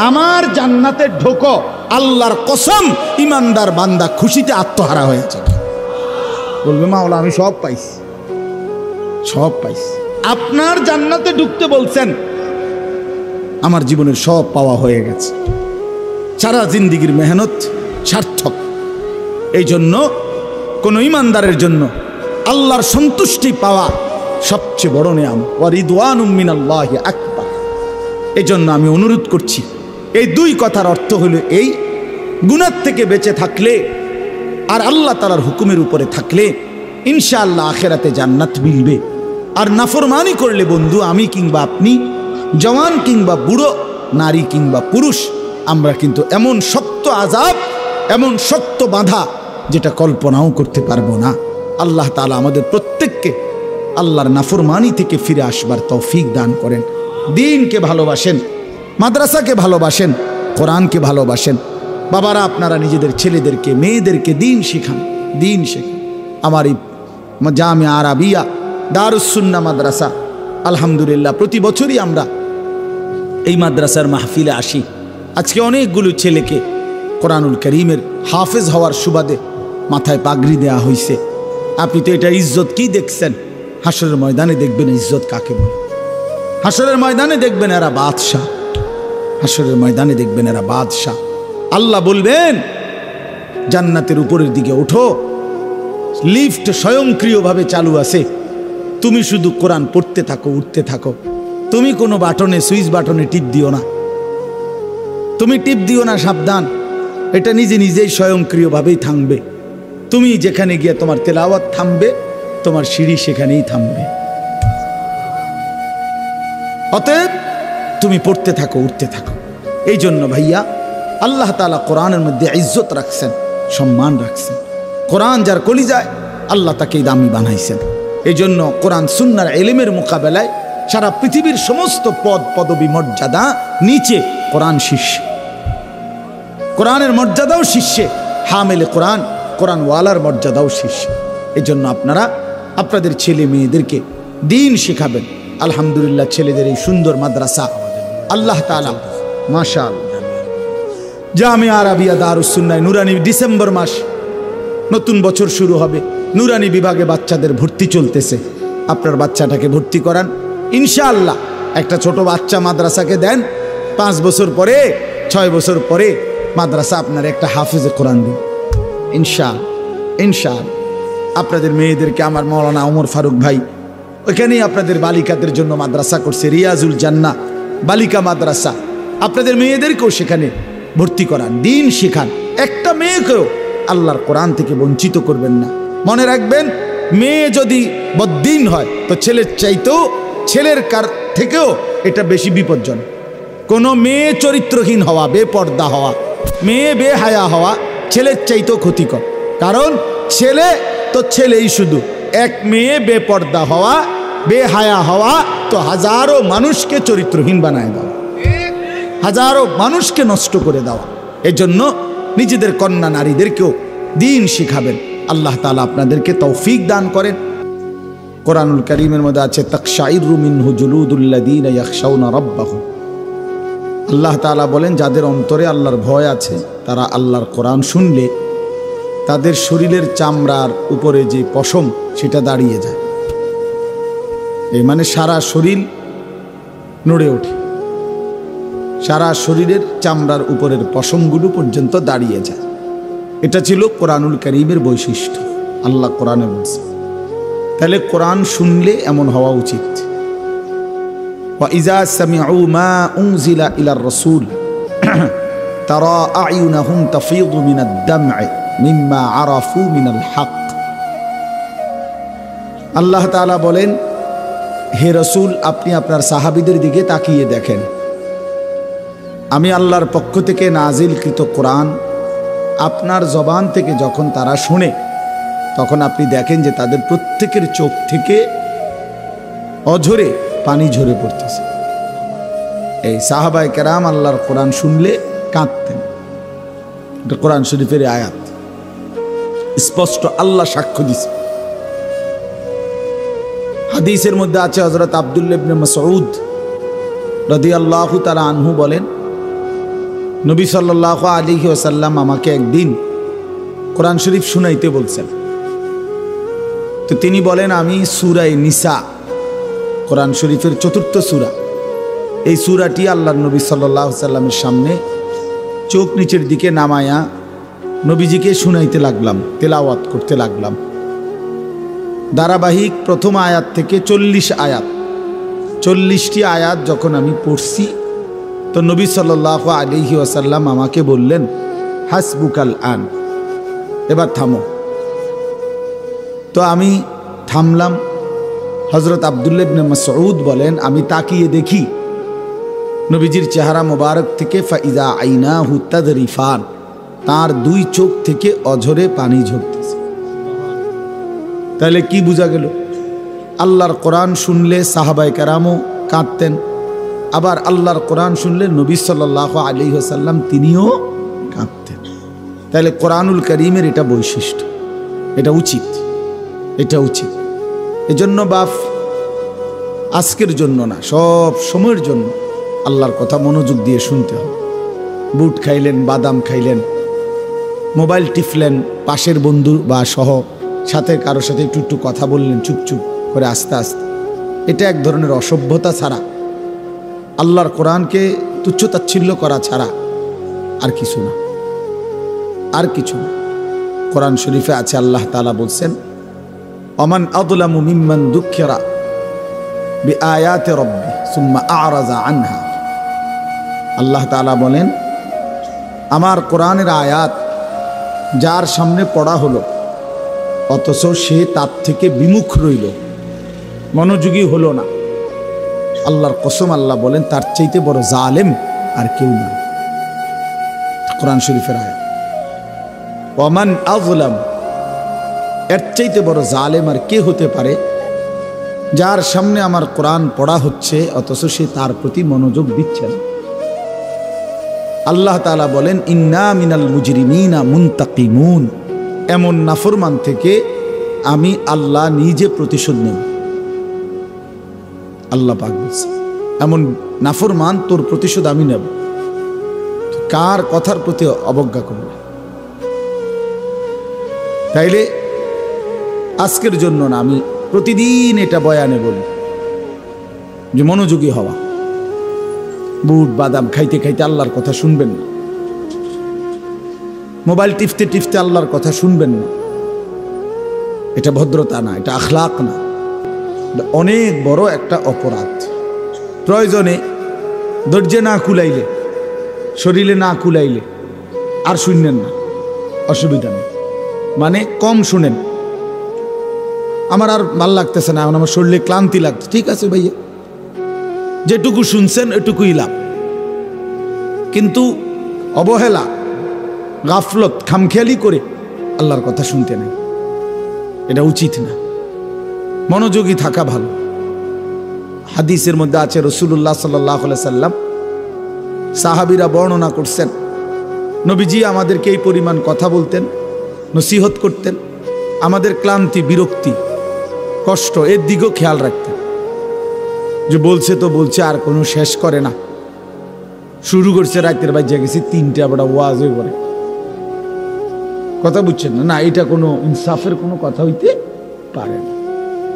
আমার জান্নাতে ঢোকো, আল্লাহর কসম ইমানদার বান্দা খুশিতে আত্মহারা হয়েছে, বলবে মাওলা আমি সব পাইছি, সব পাইছি। আপনার জান্নাতে ঢুকতে বলছেন, আমার জীবনের সব পাওয়া হয়ে গেছে, সারা জিন্দিগির মেহনত সার্থক। এই জন্য কোন ইমানদারের জন্য আল্লাহর সন্তুষ্টি পাওয়া সবচেয়ে বড় নিয়ামত। ওয়া রিদওয়ানুম মিনাল্লাহি আকবার। এই জন্য আমি অনুরোধ করছি, এই 2 কথার অর্থ হলো এই, গুনাহ থেকে বেঁচে থাকলে আর আল্লাহ তাআলার হুকুমের উপরে থাকলে ইনশাআল্লাহ আখিরাতে জান্নাত মিলবে। আর নাফরমানি করলে বন্ধু আমি কিংবা আপনি, জওয়ান কিংবা বুড়ো, নারী কিংবা পুরুষ, আমরা কিন্তু এমন শক্ত আযাব, এমন শক্ত বাধা যেটা কল্পনাও করতে পারবো না। আল্লাহ তাআলা আমাদের প্রত্যেককে আল্লাহর নাফরমানি থেকে ফিরে আসবার তৌফিক দান করেন। দ্বীনকে ভালোবাসেন, মাদ্রাসাকে ভালোবাসেন, কোরআনকে ভালোবাসেন। বাবারা আপনারা নিজেদের ছেলেদেরকে মেয়েদেরকে দ্বীন শেখান, দ্বীন শেখান। আমার এই জামিয়া আরাবিয়া দারুস সুন্নাহ মাদ্রাসা আলহামদুলিল্লাহ প্রতি বছরই আমরা এই মাদ্রাসার মাহফিলে আসি। আজকে অনেকগুলো ছেলেকে কোরআনুল করিমের হাফেজ হওয়ার সুবাদে মাথায় পাগড়ি দেয়া হয়েছে। আপনি তো এটা ইজ্জত কি দেখছেন? হাসরের ময়দানে দেখবেন ইজ্জত কাকে বলে। হাসরের ময়দানে দেখবেন এরা বাদশাহ, হাসরের ময়দানে দেখবেন এরা বাদশাহ। আল্লাহ বলবেন জান্নাতের উপরের দিকে ওঠো, লিফট স্বয়ংক্রিয়ভাবে চালু আছে, তুমি শুধু কোরআন পড়তে থাকো, উঠতে থাকো। তুমি কোনো বাটনে, সুইচ বাটনে টিপ দিও না, তুমি টিপ দিও না, সাবধান, এটা নিজে নিজেই স্বয়ংক্রিয়ভাবেই থামবে। তুমি যেখানে গিয়ে তোমার তেলাওয়াত থামবে, তোমার সিঁড়ি সেখানেই থামবে। অতএব তুমি পড়তে থাকো, উঠতে থাকো। এই জন্য ভাইয়া আল্লাহ তাআলা কোরআনের মধ্যে ইজ্জত রাখছেন, সম্মান রাখছেন। কোরআন যার কলিজায় আল্লাহ তাকেই দামি বানাইছেন। এই জন্য কোরআন সুন্নাহর ইলমের মোকাবেলায় সারা পৃথিবীর সমস্ত পদ পদবী মর্যাদা নিচে, কোরআন শীর্ষে। কোরআনের মর্যাদাও শীর্ষে, হামেলে কোরআন, কোরআনওয়ালার মর্যাদাও শীর্ষে। এই জন্য আপনারা আপনাদের ছেলে মেয়েদেরকে দ্বীন শেখাবেন। আলহামদুলিল্লাহ ছেলেদের এই সুন্দর মাদ্রাসা আল্লাহ তাআলা মাশাআল্লাহ জামিয়া আরাবিয়া দারুস সুন্নাহ নুরানি, ডিসেম্বর মাস নতুন বছর শুরু হবে, নুরানি বিভাগে বাচ্চাদের ভর্তি চলতেছে। আপনার বাচ্চাটাকে ভর্তি করান ইনশাআল্লাহ। একটা ছোট বাচ্চা মাদ্রাসাকে দেন, 5 বছর পরে 6 বছর পরে মাদ্রাসা আপনার একটা হাফেজে কোরআন দিন ইনশাআল্লাহ, ইনশাআল্লাহ। আপনাদের মেয়েদেরকে আমার মাওলানা ওমর ফারুক ভাই ওইখানেই আপনাদের বালিকাদের জন্য মাদ্রাসা করছে, রিয়াজুল জান্নাহ বালিকা মাদ্রাসা। আপনাদের মেয়েদেরকেও সেখানে ভর্তি করান, দ্বীন শেখান। একটা মেয়েকেও আল্লাহর কোরআন থেকে বঞ্চিত করবেন না। মনে রাখবেন, মেয়ে যদি বদ্দীন হয় তো ছেলের চাইতেও, ছেলের কার থেকেও এটা বেশি বিপজ্জনক। কোনো মেয়ে চরিত্রহীন হওয়া, বেপর্দা হওয়া, মেয়ে বেহায়া হওয়া ছেলের চাইতেও ক্ষতিকর। কারণ ছেলে তো ছেলেই শুধু, এক মেয়ে বেপর্দা হওয়া, বেহায়া হওয়া তো হাজারো মানুষকে চরিত্রহীন বানায় দেওয়া, হাজারো মানুষকে নষ্ট করে দেওয়া। এজন্য নিজেদের কন্যা নারীদেরকেও দ্বীন শিখাবেন। আল্লাহ তাআলা আপনাদেরকে তৌফিক দান করেন। কোরআনুল কারীমের মধ্যে আছে তাকশাইরু মিনহু জুলুদুল্লাযীনা ইয়াখশাউনা রাব্বাহুম। আল্লাহ তাআলা বলেন যাদের অন্তরে আল্লাহর ভয় আছে তারা আল্লাহর কোরআন শুনলে তাদের শরীরের চামড়ার উপরে যে পশম সেটা দাঁড়িয়ে যায়। এই মানে সারা শরীর নড়ে ওঠে, সারা শরীরের চামড়ার উপরের পশমগুলো পর্যন্ত দাঁড়িয়ে যায়। এটা ছিল কোরআনুল কারীমের বৈশিষ্ট্য। আল্লাহ কোরআনে বলছে, তাহলে কোরআন শুনলে এমন হওয়া উচিত। وَإِذَا سَمِعُوا مَا أُنزِلَ إِلَى الرَّسُولِ تَرَى أَعْيُنَهُمْ تَفِيضُ مِنَ الدَّمْعِ مِمَّا عَرَفُوا مِنَ الْحَقِّ। আল্লাহ তাআলা বলেন, হে রাসূল, আপনি আপনার সাহাবীদের দিকে তাকিয়ে দেখেন, আমি আল্লাহর পক্ষ থেকে নাজিলকৃত কোরআন আপনার জবান থেকে যখন তারা শোনে, তখন আপনি দেখেন যে তাদের প্রত্যেকের চোখ থেকে অঝরে পানি ঝরে পড়তেছে। এই সাহাবায়ে কেরাম আল্লাহর কোরআন শুনলে কাঁদতেন। এটা কোরআন শরীফের আয়াত, স্পষ্ট আল্লাহ সাক্ষ্য দিছে। হাদিসের মধ্যে আছে, হযরত আব্দুল্লাহ ইবনে মাসউদ রাদিয়াল্লাহু তাআলা আনহু বলেন, নবী সাল্লাল্লাহু আলাইহি ওয়াসাল্লাম আমাকে একদিন কোরআন শরীফ শুনাইতে বলছেন। তো তিনি বলেন, আমি সূরা নিসা, কোরআন শরীফের ৪র্থ সূরা, এই সূরাটি আল্লাহর নবী সাল্লাল্লাহু আলাইহি ওয়াসাল্লামের সামনে চোখ নিচের দিকে নামায়া নবীজিকে শুনাইতে লাগলাম, তেলাওয়াত করতে লাগলাম। ধারাবাহিক প্রথম আয়াত থেকে ৪০ আয়াত, ৪০টি আয়াত যখন আমি পড়ছি, তো নবী সাল্লাল্লাহু আলাইহি ওয়াসাল্লাম আমাকে বললেন, হাসবুকাল আন, এবার থামো। তো আমি থামলাম। হযরত আব্দুল্লাহ ইবনে মাসউদ বলেন, আমি তাকিয়ে দেখি নবীজির চেহারা মোবারক থেকে ফাইজা আইনাহু তাদরিফান, তার ২ চোখ থেকে অঝরে পানি ঝরতেছে। তাহলে কি বোঝা গেল? আল্লাহর কোরআন শুনলে সাহাবায়ে কেরামও কাঁদতেন, আবার আল্লাহর কোরআন শুনলে নবী সাল্লাল্লাহু আলাইহি ওয়াসাল্লাম তিনিও কাঁদতেন। তাহলে কোরআনুল কারীমের এটা বৈশিষ্ট্য, এটা উচিত, এটা উচিত। এজন্য বাপ, আজকের জন্য না, সব সময়ের জন্য আল্লাহর কথা মনোযোগ দিয়ে শুনতে হবে। বুট খাইলেন, বাদাম খাইলেন, মোবাইল টিপলেন, পাশের বন্ধু বা সহ সাথে কারোর সাথে একটু একটু কথা বললেন চুপচুপ করে আস্তে আস্তে, এটা এক ধরনের অসভ্যতা ছাড়া, আল্লাহর কোরআনকে তুচ্ছতাচ্ছিল্য করা ছাড়া আর কিছু না, আর কিছু না। কোরআন শরীফে আছে, আল্লাহ তাআলা বলছেন, ওমান আযলামু মিম্মান যুক্কিরা বিআয়াতি রাব্বি সুম্মা আ'রাযা আনহা। আল্লাহ তাআলা বলেন, আমার কোরআনের আয়াত যার সামনে পড়া হলো, অথচ সে তার থেকে বিমুখ রইল, মনোযোগী হলো না, আল্লাহর কসম, আল্লাহ বলেন তার চাইতে বড় জালেম আর কেউ না। কোরআন শরীফের আয়াত, ওমান আযলাম, এর চাইতে বড় জালেম আর কে হতে পারে, যার সামনে আমার কোরআন পড়া হচ্ছে অথচ সে তার প্রতি মনোযোগ দিচ্ছে না। আল্লাহ তাআলা বলেন, ইন্না মিনাল মুজরিমিনা মুনতাকিমুন, এমন নাফরমান থেকে আমি আল্লাহ নিজে প্রতিশোধ নেব। আল্লাহ পাক বলছে, এমন নাফরমান, তোর প্রতিশোধ আমি নেব। কার কথার প্রতি অবজ্ঞা করবে? তাইলে আজকের জন্য না, আমি প্রতিদিন এটা বয়ানে বলি যে মনোযোগী হওয়া। বুট বাদাম খাইতে খাইতে আল্লাহর কথা শুনবেন না, মোবাইল টিপতে টিপতে আল্লাহর কথা শুনবেন না। এটা ভদ্রতা না, এটা আখলাক না, অনেক বড় একটা অপরাধ। প্রয়োজনে ধৈর্যে না কুলাইলে, শরীরে না কুলাইলে আর শুনবেন না, অসুবিধা নেই, মানে কম শুনেন। আমার আর ভাল লাগতেছে না, এখন আমার শরীরে ক্লান্তি লাগছে, ঠিক আছে ভাইয়া, যেটুকু শুনছেন এটুকুই লাভ। কিন্তু অবহেলা, গাফলত, খামখেয়ালি করে আল্লাহর কথা শুনতে নেই, এটা উচিত না। মনোযোগী থাকা ভালো। হাদিসের মধ্যে আছে, রাসূলুল্লাহ সাল্লাল্লাহু আলাইহি সাল্লাম, সাহাবীরা বর্ণনা করছেন, নবীজি আমাদেরকে এই পরিমাণ কথা বলতেন, নসিহত করতেন, আমাদের ক্লান্তি, বিরক্তি, কষ্ট এর দিকেও খেয়াল রাখতেন, যে বলছে তো বলছে, আর কোনো শেষ করে না। শুরু করছে রাতের বাজে গেছি ৩টা, বড় ওয়াজ হয়ে পড়ে। কথা বুঝছেন না? না, এটা কোনো ইনসাফের কোনো কথা হইতে পারে না।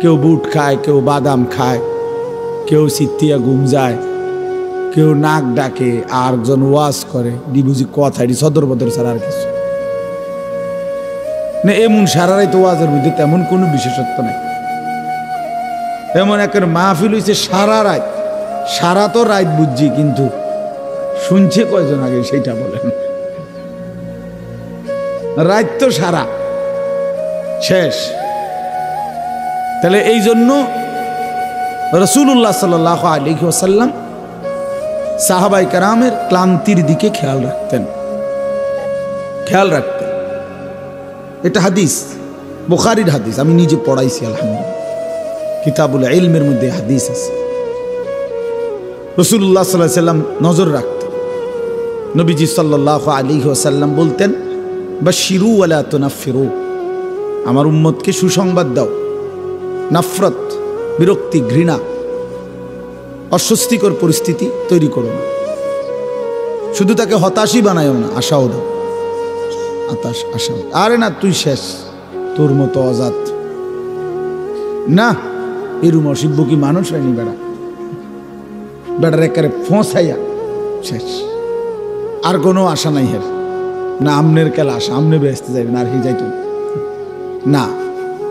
কেউ বুট খায়, কেউ বাদাম খায়, কেউ সিত্তিয়া ঘুম যায়, কেউ নাক ডাকে আর একজন ওয়াজ করে বুঝি কথা এটি সদর বদর ছাড়া আর কিছু না। এমন সারারাই তো ওয়াজের মধ্যে তেমন কোনো বিশেষত্ব নেই। এমন একের মাহফিল হয়েছে সারা রাত, সারা তো রাত বুঝছি, কিন্তু শুনছে কয়জন আগে সেইটা বলেন। রাত তো সারা শেষ। তাহলে এই জন্য রাসূলুল্লাহ সাল্লাল্লাহু আলাইহি ওয়াসাল্লাম সাহাবায়ে কেরামের ক্লান্তির দিকে খেয়াল রাখতেন। এটা হাদিস, বুখারীর হাদিস, আমি নিজে পড়াইছি আলহামদুলিল্লাহ, কিতাবুল ইলমের মধ্যে হাদিস আছে। রাসূলুল্লাহ সাল্লাল্লাহু আলাইহি ওয়াসাল্লাম নজর রাখতেন। নবীজি সাল্লাল্লাহু আলাইহি ওয়াসাল্লাম বলতেন, বাশিরু ওয়ালা তুনাফিরু, আমার উম্মতকে সুসংবাদ দাও, নাফরত, বিরক্তি, ঘৃণা, অস্বস্তিকর পরিস্থিতি তৈরি করো না। শুধু তাকে হতাশই বানায়ও না, আশাও দাও। আশা, আরে না তুই শেষ, তোর মতো অজাত না, এরম অসিব্য কি মানুষ হয়নি বেড়া, বেড়ার একারে ফোঁসাইয়া শেষ, আর কোনো আশা নাই হের না। আমনের কেলা আশা, আমনে বেসতে যাইবেন আর হি যাইতো না,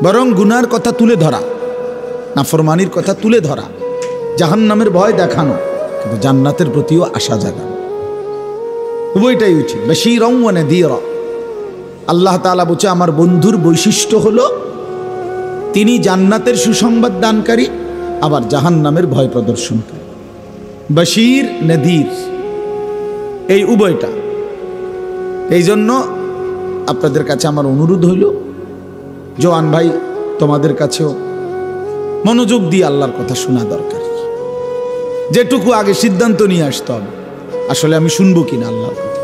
বরং গুনার কথা তুলে ধরা, নাফরমানির কথা তুলে ধরা, জাহান্নামের ভয় দেখানো, কিন্তু জান্নাতের প্রতিও আশা জাগানো, উভয়টাই উচিত। বাশীরাও ওয়া নাযীরা। আল্লাহ তাআলা বলছে আমার বন্ধুর বৈশিষ্ট্য হলো তিনি জান্নাতের সুসংবাদ দানকারী, আবার জাহান্নামের ভয় প্রদর্শনকারী। বাশীর, নাযীর, এই উভয়টা। এই জন্য আপনাদের কাছে আমার অনুরোধ হইল, জওয়ান ভাই তোমাদের কাছেও মনোযোগ দিয়ে আল্লাহর কথা শোনা দরকার। যেটুকু আগে সিদ্ধান্ত নিয়ে আসতে হবে, আসলে আমি শুনবো কিনা আল্লাহর কথা।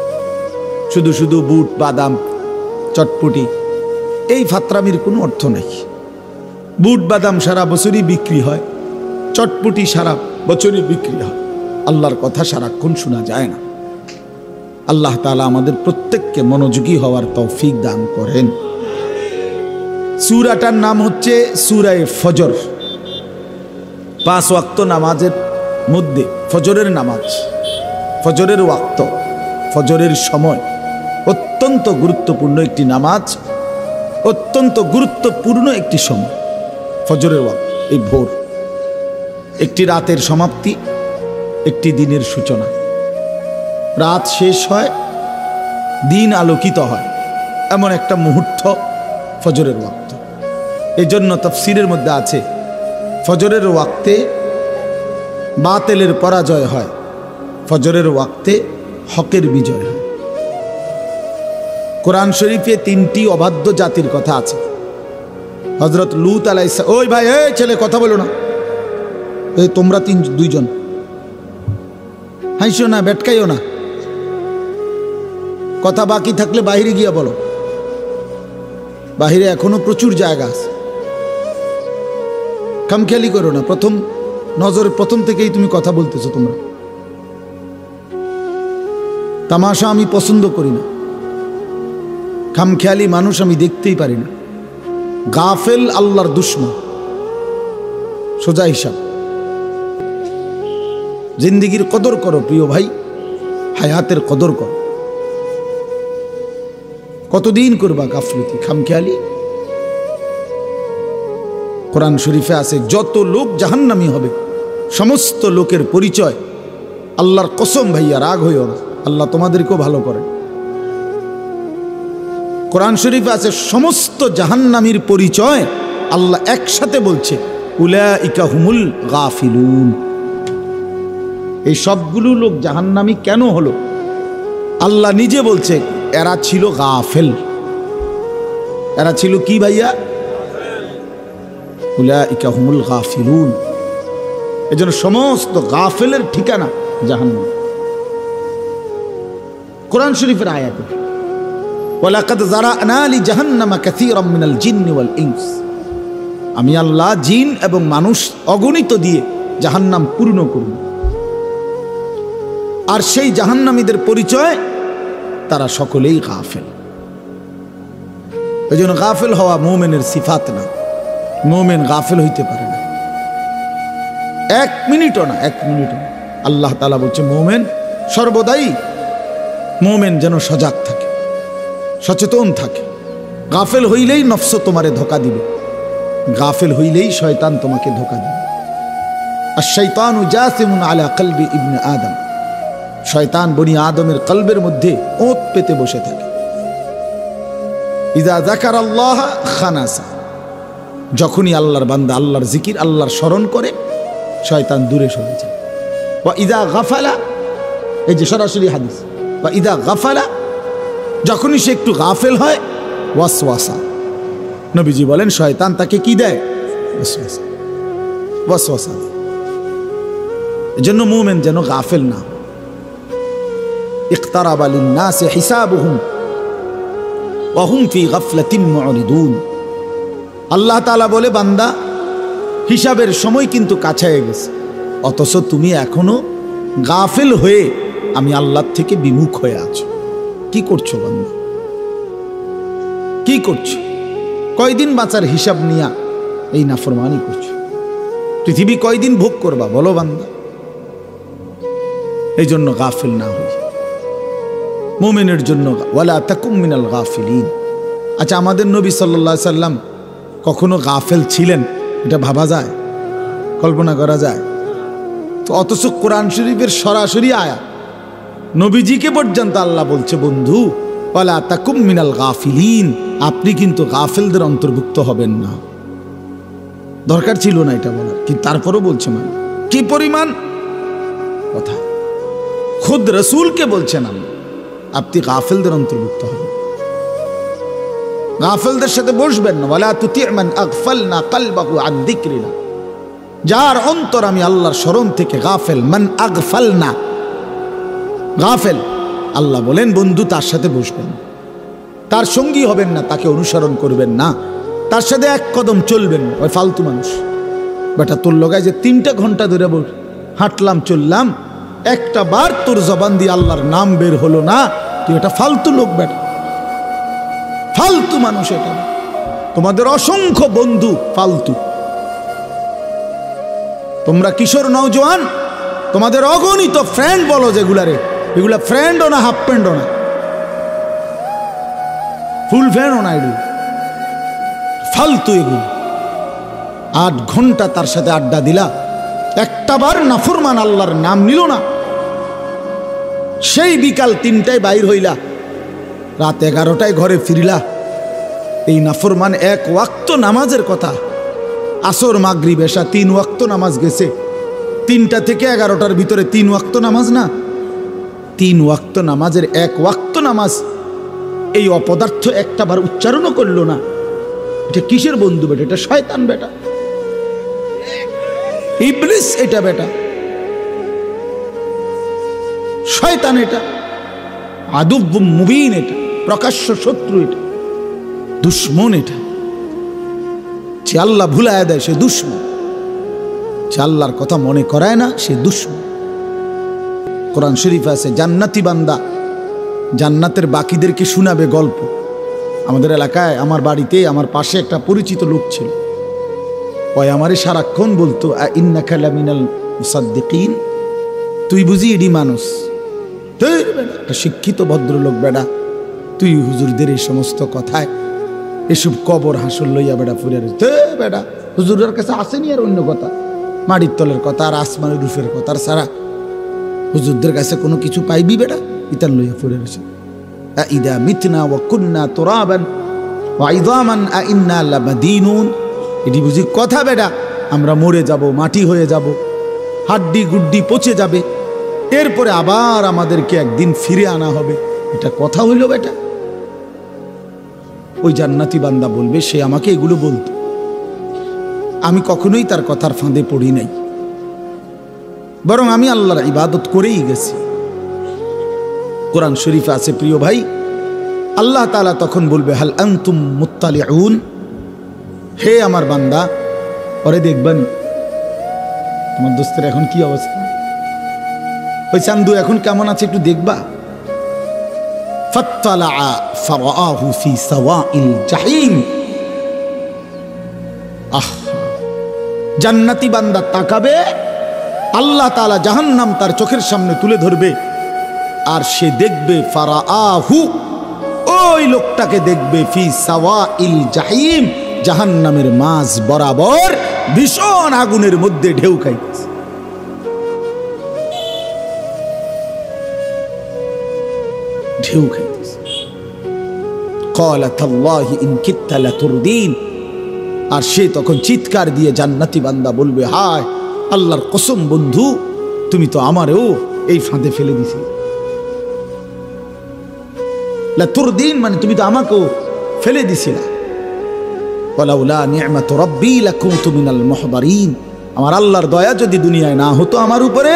শুধু শুধু বুট, বাদাম, চটপটি, এই ফাত্রামির কোনো অর্থ নেই। বুট বাদাম সারা বছরই বিক্রি হয়, চটপটি সারা বছরই বিক্রি হয়, আল্লাহর কথা সারাক্ষণ শোনা যায় না। আল্লাহ তাআলা আমাদের প্রত্যেককে মনোযোগী হওয়ার তৌফিক দান করেন। সূরাটার নাম হচ্ছে সূরায়ে ফজর। 5 ওয়াক্ত নামাজের মধ্যে ফজরের নামাজ, ফজরের ওয়াক্ত, ফজরের সময় অত্যন্ত গুরুত্বপূর্ণ একটি নামাজ, অত্যন্ত গুরুত্বপূর্ণ একটি সময় ফজরের ওয়াক্ত। এই ভোর একটি রাতের সমাপ্তি, একটি দিনের সূচনা। রাত শেষ হয়, দিন আলোকিত হয়, এমন একটা মুহূর্ত ফজরের ওয়াক্ত। এই জন্য তাফসীরের মধ্যে আছে ফজরের ওয়াক্তে বাতিলের পরাজয় হয়, ফজরের ওয়াক্তে হকের বিজয় হয়। কোরআন শরীফে 3টি অবাধ্য জাতির কথা আছে। হযরত লূত আলাইহিস সালাম, ওই ভাই, এই ছেলে কথা বলো না, এই তোমরা 2জন হাসিও না, বেটকাইও না, কথা বাকি থাকলে বাইরে গিয়া বলো, বাহিরে এখনো প্রচুর জায়গা আছে। খামখেয়ালি করো না, নজরের প্রথম থেকেই তুমি কথা বলতেছো। তোমরা তামাশা আমি পছন্দ করি না, খামখেয়ালি মানুষ আমি দেখতেই পারি না। গাফেল আল্লাহর দুশমন, সোজা হিসাব। জিন্দিগির কদর করো প্রিয় ভাই, হায়াতের কদর করো। কতদিন করবা গাফলতি, খামখেয়ালি? কোরআন শরীফে আছে যত লোক জাহান্নামী হবে সমস্ত লোকের পরিচয়, আল্লাহর কসম ভাইয়া রাগ হইও না, আল্লাহ তোমাদেরকেও ভালো করে। কোরআন শরীফে আছে সমস্ত জাহান্নামীর পরিচয় আল্লাহ একসাথে বলছে, উলাইকা হুমুল গাফিলুন। এই সবগুলো লোক জাহান্নামী কেন হলো? আল্লাহ নিজে বলছে এরা ছিল গাফেল। এরা ছিল কি ভাইয়া? উলাইকা হুমুল গাফিলুন। এজন্য সমস্ত গাফেলের ঠিকানা জাহান্নাম। কোরআন শরীফের আয়াতে ওয়ালাকাদ যারানা লি জাহান্নামা কাসীরাম মিনাল জিন্নি ওয়াল ইনস। আমি আল্লাহ জিন এবং মানুষ অগণিত দিয়ে জাহান্নাম পূর্ণ করব। আর সেই জাহান্নামীদের পরিচয় তারা সকলেই গাফেল। এজন্য গাফেল হওয়া মুমিনের সিফাত না। মুমিন গাফেল হইতে পারে না, 1 মিনিটও না, 1 মিনিটও না। আল্লাহ তাআলা বলছে মোমেন সর্বদাই মোমেন যেন সজাগ থাকে, সচেতন থাকে। গাফেল হইলেই নফস তোমারে ধোঁকা দিবে, গাফেল হইলেই শয়তান তোমাকে ধোঁকা দিবে। আর শয়তানু জাসিমুন আলা কলবি ইবনে আদম, শয়তান বনি আদমের কলবের মধ্যে ওঁত পেতে বসে থাকে। ইযা যাকারাল্লাহ খানাসা, যখনই আল্লাহর বান্দা আল্লাহর জিকির আল্লাহর স্মরণ করে শয়তান দূরে সরে যায়। ওয়া ইযা গাফালা, এই যে সরাসরি হাদিস, ওয়া ইযা গাফালা, যখনই সে একটু গাফেল হয় ওয়াসওয়াসা, নবীজি বলেন শয়তান তাকে কি দেয়? ওয়াসওয়াসা, ওয়াসওয়াসা। এজন্য মুমিন যেন গাফেল না। ইকতারাবা লিন-নাসি হিসাবুহুম ওয়া হুম ফি গাফলাতিন মুরিদুন। আল্লাহ তাআলা বলে বান্দা হিসাবের সময় কিন্তু কাছে গেছে, অথচ তুমি এখনো গাফেল হয়ে আমি আল্লাহর থেকে বিমুখ হয়ে আছো। কি করছো বান্দা? কি করছো? কয়দিন বাঁচার হিসাব নিয়া এই নাফরমানি করছো? পৃথিবী কয়দিন ভোগ করবা বলো বান্দা? এই জন্য গাফেল না হই। মুমিনের জন্য ওয়ালা তাকুম মিনাল গাফিলিন। আচ্ছা, আমাদের নবী সাল্লাল্লাহু আলাইহি সাল্লাম কখনো গাফেল ছিলেন? এটা ভাবা যায়, কল্পনা করা যায়? তো অথচ কোরআন শরীফের সরাসরি আয়াত, নবীজিকে পর্যন্ত আল্লাহ বলছে বন্ধু ওয়ালা তাকুম মিনাল গাফিলিন, আপনি কিন্তু গাফেলদের অন্তর্ভুক্ত হবেন না। দরকার ছিল না এটা বলার, কিন্তু তারপরও বলছে মানে কি পরিমাণ কথা। খুদ রসুলকে বলছেন আপনি গাফেলদের অন্তর্ভুক্ত হবেন, গাফেলদের সাথে বসবেন না। ওয়ালা তুতি' মান আগফালনা কলবাহু আন যিকরিনা, যার অন্তর আমি আল্লাহর স্মরণ থেকে গাফেল। মান আগফালনা, গাফেল। আল্লাহ বলেন বন্ধু তার সাথে বসবেন, তার সঙ্গী হবেন না, তাকে অনুসরণ করবেন না, তার সাথে এক কদম চলবেন না। ওই ফালতু মানুষ। বেটা তোর লগায় যে 3টা ঘন্টা ধরে হাঁটলাম চললাম, একটা বার তোর জবান দিয়ে আল্লাহর নাম বের হলো না, তুই এটা ফালতু লোক বেটা, ফালতু মানুষ। এটা তোমাদের অসংখ্য বন্ধু ফালতু। তোমরা কিশোর নওজোয়ান, তোমাদের অগণিত ফ্রেন্ড বলো যেগুলারে, এগুলা ফ্রেন্ডও না, হাফ ফ্রেন্ডও না, ফুল ফ্রেন্ডও না, এগুলো ফালতু। এগুলো 8 ঘন্টা তার সাথে আড্ডা দিলা, একটা বার নাফরমান আল্লাহর নাম নিল না, সেই বিকাল 3টায় বাইর হইলা, রাত 11টায় ঘরে ফিরিলা। এই নাফরমান 1 ওয়াক্ত নামাজের কথা, আসর মাগরিব এশা 3 ওয়াক্ত নামাজ গেছে। 3টা থেকে 11টার ভিতরে 3 ওয়াক্ত নামাজ না, 3 ওয়াক্ত নামাজের 1 ওয়াক্ত নামাজ এই অপদার্থ একটা বার উচ্চারণও করলো না। এটা কিসের বন্ধু বেটা? এটা শয়তান বেটা, ইবলিস এটা বেটা, শয়তান এটা, আদুব্বুম মুবিন এটা, প্রকাশ্য শত্রু এটা, দুশ্মন এটা। যে আল্লাহ ভুলায় দেয় সে দুশ্মন, যে আল্লাহর কথা মনে করায় না সে দুশ্মন। কোরআন শরীফ আছে জান্নাতি বান্দা জান্নাতের বাকিদেরকে শোনাবে গল্প। আমাদের এলাকায় আমার বাড়িতে আমার পাশে একটা পরিচিত লোক ছিল, ওই আমারে সারাক্ষণ বলতো ইন্নাকা লামিনাল মুসাদ্দিকিন, তুই বুঝি এডি মানুষ, একটা শিক্ষিত ভদ্রলোক বেড়া, তুই হুজুরদের এই সমস্ত কথায় এসব কবর হাসল লইয়া বেড়া ফুরে বেড়া, হুজুরের কাছে আসেনি আর অন্য কথা, মাটির তলের কথা আর আসমানের রূপের কথা ছাড়া হুজুরদের কাছে কোনো কিছু পাইবি বেড়া, ইতান লইয়া ফুরে রয়েছে। ইদা মিতনা ওয়া কুন্না তুরাবান ওয়া ইযামান আ ইন্না লামাদিনুন, এটি বুঝি কথা বেড়া? আমরা মরে যাব, মাটি হয়ে যাব, হাড্ডি গুড্ডি পচে যাবে, এরপরে আবার আমাদেরকে একদিন ফিরে আনা হবে, এটা কথা হইল বেটা? ওই জান্নাতি বান্দা বলবে সে আমাকে এগুলো বলতো, আমি কখনোই তার কথার ফাঁদে পড়ি নাই, বরং আমি আল্লাহর ইবাদত করেই গেছি। কোরআন শরীফে আছে প্রিয় ভাই, আল্লাহ তাআলা তখন বলবে হাল আনতুম মুত্তালিউন, হে আমার বান্দা, পরে দেখবেন তোমার দোস্তের এখন কি অবস্থা, ওই চান্দু এখন কেমন আছে একটু দেখবা। ফাত্তালা ফারাআহু ফি সাওয়াইল জাহিম, আহ, জান্নাতি বান্দা তাকাবে আল্লাহ তাআলা জাহান্নাম তার চোখের সামনে তুলে ধরবে, আর সে দেখবে ফারাআহু, ওই লোকটাকে দেখবে ফি সাওয়াইল জাহিম, জাহান্নামের মাঝ বরাবর ভীষণ আগুনের মধ্যে ঢেউ খাইতেছে। ঢেউ খাইতেছে। ক্বালা তাল্লাহি ইন কিত্তা লাতুরদিন, আর সে তখন চিৎকার দিয়ে জান্নাতি বান্দা বলবে, হায় আল্লাহর কসম বন্ধু, তুমি তো আমারেও এই ফাঁদে ফেলে দিছিলে। লাতুরদিন মানে তুমি তো আমাকেও ফেলে দিছিলা। ওয়ালাউলা নি'মাতু রাব্বি লাকুনতু মিনাল মুহদারিন, আমার আল্লাহর দয়া যদি দুনিয়ায় না হতো আমার উপরে,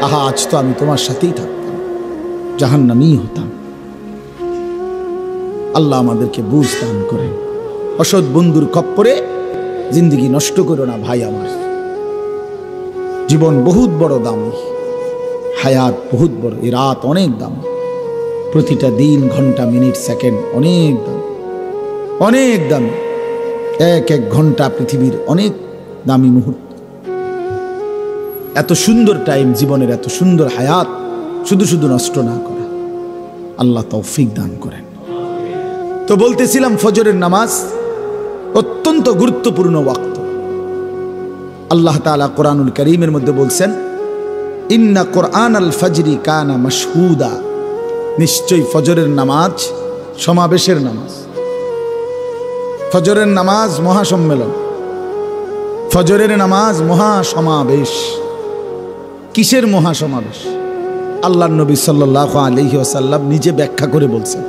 আহা আজ তো আমি তোমার সাথেই থাকতাম, জাহান্নামী হতাম। আল্লাহ আমাদেরকে বুঝ দান করেন। অসৎ বন্ধুর খপ্পরে জিন্দেগি নষ্ট করো না ভাই আমার। জীবন বহুত বড় দামি, হায়াত বহুত বড়, এ রাত অনেক দাম, প্রতিটা দিন ঘন্টা মিনিট সেকেন্ড অনেক দাম, অনেক দামি। এক এক ঘন্টা পৃথিবীর অনেক দামি মুহূর্ত। এত সুন্দর টাইম জীবনের, এত সুন্দর হায়াত শুধু শুধু নষ্ট না করা, আল্লাহ তৌফিক দান করেন। তো বলতেছিলাম ফজরের নামাজ অত্যন্ত গুরুত্বপূর্ণ ওয়াক্ত। আল্লাহ তাআলা কোরআনুল কারীমের মধ্যে বলছেন, ইন্না কোরআনাল ফজরি কানা মাশহুদা, নিশ্চয়ই ফজরের নামাজ সমাবেশের নামাজ। ফজরের নামাজ মহাসম্মেলন, ফজরের নামাজ মহাসমাবেশ। কিসের মহাসমাবেশ? আল্লাহর নবী সাল্লাল্লাহু আলাইহি ওয়াসাল্লাম নিজে ব্যাখ্যা করে বলছেন,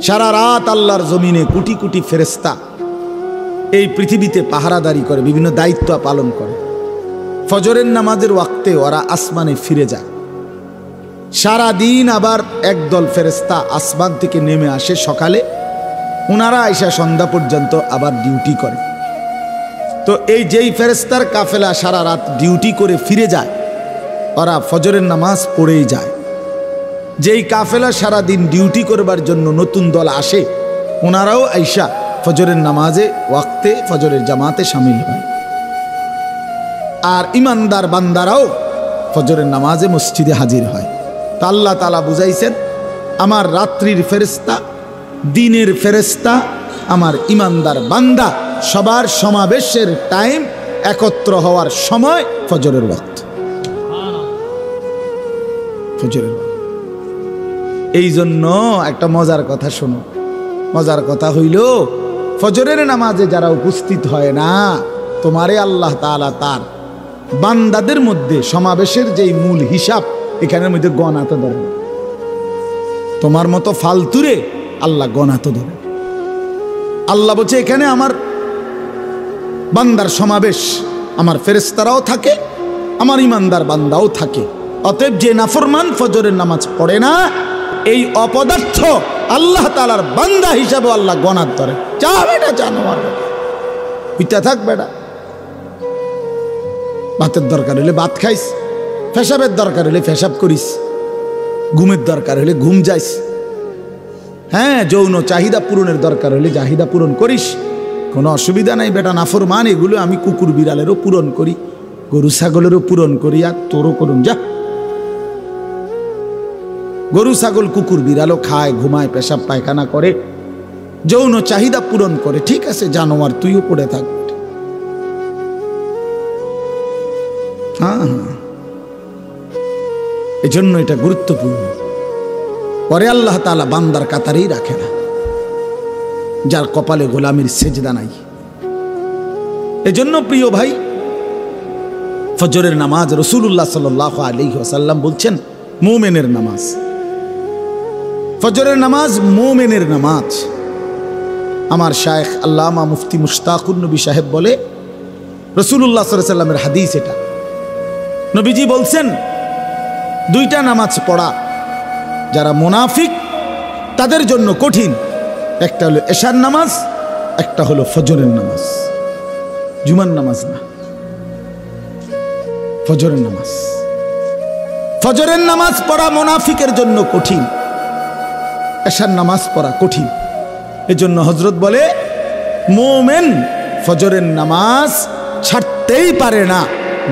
সারা রাত আল্লাহর জমিনে কোটি কোটি ফেরেশতা এই পৃথিবীতে পাহারাদারি করে, বিভিন্ন দায়িত্ব পালন করে। ফজরের নামাজের ওয়াক্তে ওরা আসমানে ফিরে যায়। সারা দিন আবার একদল ফেরেশতা আসমান থেকে নেমে আসে সকালে, ওনারা আইসা সন্ধ্যা পর্যন্ত আবার ডিউটি করে। তো এই যেই ফেরেশতার কাফেলা সারা রাত ডিউটি করে ফিরে যায়, ওরা ফজরের নামাজ পড়েই যায়। যেই কাফেলা সারা দিন ডিউটি করবার জন্য নতুন দল আসে, ওনারাও আইসা ফজরের নামাজে ওয়াক্তে ফজরের জামাতে শামিল হয়। আর ইমানদার বান্দারাও ফজরের নামাজে মসজিদে হাজির হয়। তা আল্লাহ তাআলা বুঝাইছেন, আমার রাত্রির ফেরেশতা, দিনের ফেরেশতা, আমার ইমানদার বান্দা সবার সমাবেশের টাইম, একত্র হওয়ার সময় ফজরের ওয়াক্ত। ফজরের ওয়াক্ত। এই জন্য একটা মজার কথা শোনো। মজার কথা হইল, ফজরের নামাজে যারা উপস্থিত হয় না, তোমারে আল্লাহ তাআলা তার বান্দাদের মধ্যে সমাবেশের যেই মূল হিসাব, এখানের মধ্যে গণাতে ধরে। তোমার মতো ফালতুরে আল্লাহ গণাতে ধরে। আল্লাহ বলছে, এখানে আমার বান্দার সমাবেশ, আমার ফেরেশতারাও থাকে, আমার ইমানদার বান্দাও থাকে। অতএব যে নাফরমান ফজরের নামাজ পড়ে না, এই অপদার্থ আল্লাহ তাআলার বান্দা হিসাবে আল্লাহ গণাত ধরে। যা বেটা জানোয়ার, পিতা থাক বেটা। ভাতের দরকার হলে ভাত খাইস, পেশাবের দরকার হলে পেশাব করিস, ঘুমের দরকার হলে ঘুম যাইস, হ্যাঁ যৌন চাহিদা পূরণের দরকার হলে চাহিদা পূরণ করিস, কোনো অসুবিধা নাই বেটা। নাফরমান এগুলো আমি কুকুর বিড়ালেরও পূরণ করি, গরু ছাগলেরও পূরণ করি, আর তোরও করুন যা। গরু ছাগল কুকুর বিড়ালও খায়, ঘুমায়, পেশাব পায়খানা করে, যৌন চাহিদা পূরণ করে, ঠিক আছে জানোয়ার, তুইও পড়ে থাক। হ্যাঁ, এজন্য এটা গুরুত্বপূর্ণ। পরে আল্লাহ তাআলা বান্দার কাতারেই রাখে না যার কপালে গোলামির সেজদা নাই। এজন্য প্রিয় ভাই, ফজরের নামাজ রাসূলুল্লাহ সাল্লাল্লাহু আলাইহি ওয়াসাল্লাম বলছেন মুমিনের নামাজ। ফজরের নামাজ মুমিনের নামাজ। আমার শায়েখ আল্লামা মুফতি মুশতাকুর নবী সাহেব বলে, রাসূলুল্লাহ সাল্লাল্লাহু আলাইহি ওয়াসাল্লামের হাদিস এটা। নবীজি বলছেন, দুইটা নামাজ পড়া যারা মুনাফিক তাদের জন্য কঠিন। একটা হলো এশার নামাজ, একটা হলো ফজরের নামাজ। জুমার নামাজ না, ফজরের নামাজ। ফজরের নামাজ পড়া মুনাফিকের জন্য কঠিন, এশার নামাজ পড়া কঠিন। এজন্য হযরত বলে, মুমিন ফজরের নামাজ ছাড়তেই পারে না,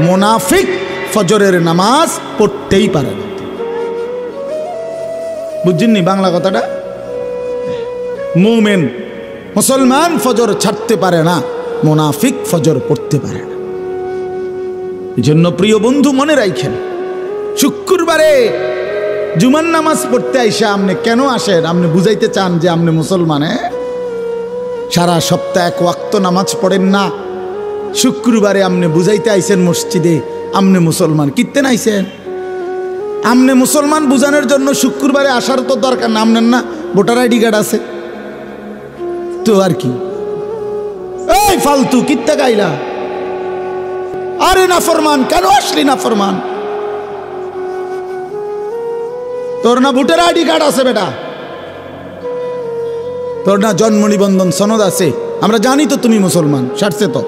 মুনাফিক ফজরের নামাজ পড়তেই পারে না। বুঝছেননি বাংলা কথাটা? মুমিন মুসলমান ফজর ছাড়তে পারে না, মুনাফিক ফজর পড়তে পারে না। এজন্য প্রিয় বন্ধু মনে রাখেন, শুক্রবারে জুমার নামাজ পড়তে আইসা আপনি কেন আসেন? আপনি বুঝাইতে চান যে আপনি মুসলমানে? সারা সপ্তাহ এক ওয়াক্ত নামাজ পড়েন না, শুক্রবারে আপনি বুঝাইতে আইসেন মসজিদে আপনি মুসলমান। কিত্তেন আইসেন? আপনি মুসলমান বুঝানোর জন্য শুক্রবারে আসার তো দরকার না। আপনার না ভোটার আইডি কার্ড আছে তো আর কি? এই ফালতু কিত্তে গাইলা? আরে নাফরমান, কেন আসলি নাফরমান? তোর না ভোটার আইডি কার্ড আছে বেটা, তোর না জন্ম নিবন্ধন সনদ আছে, আমরা জানি তো তুমি মুসলমান। সারছে তো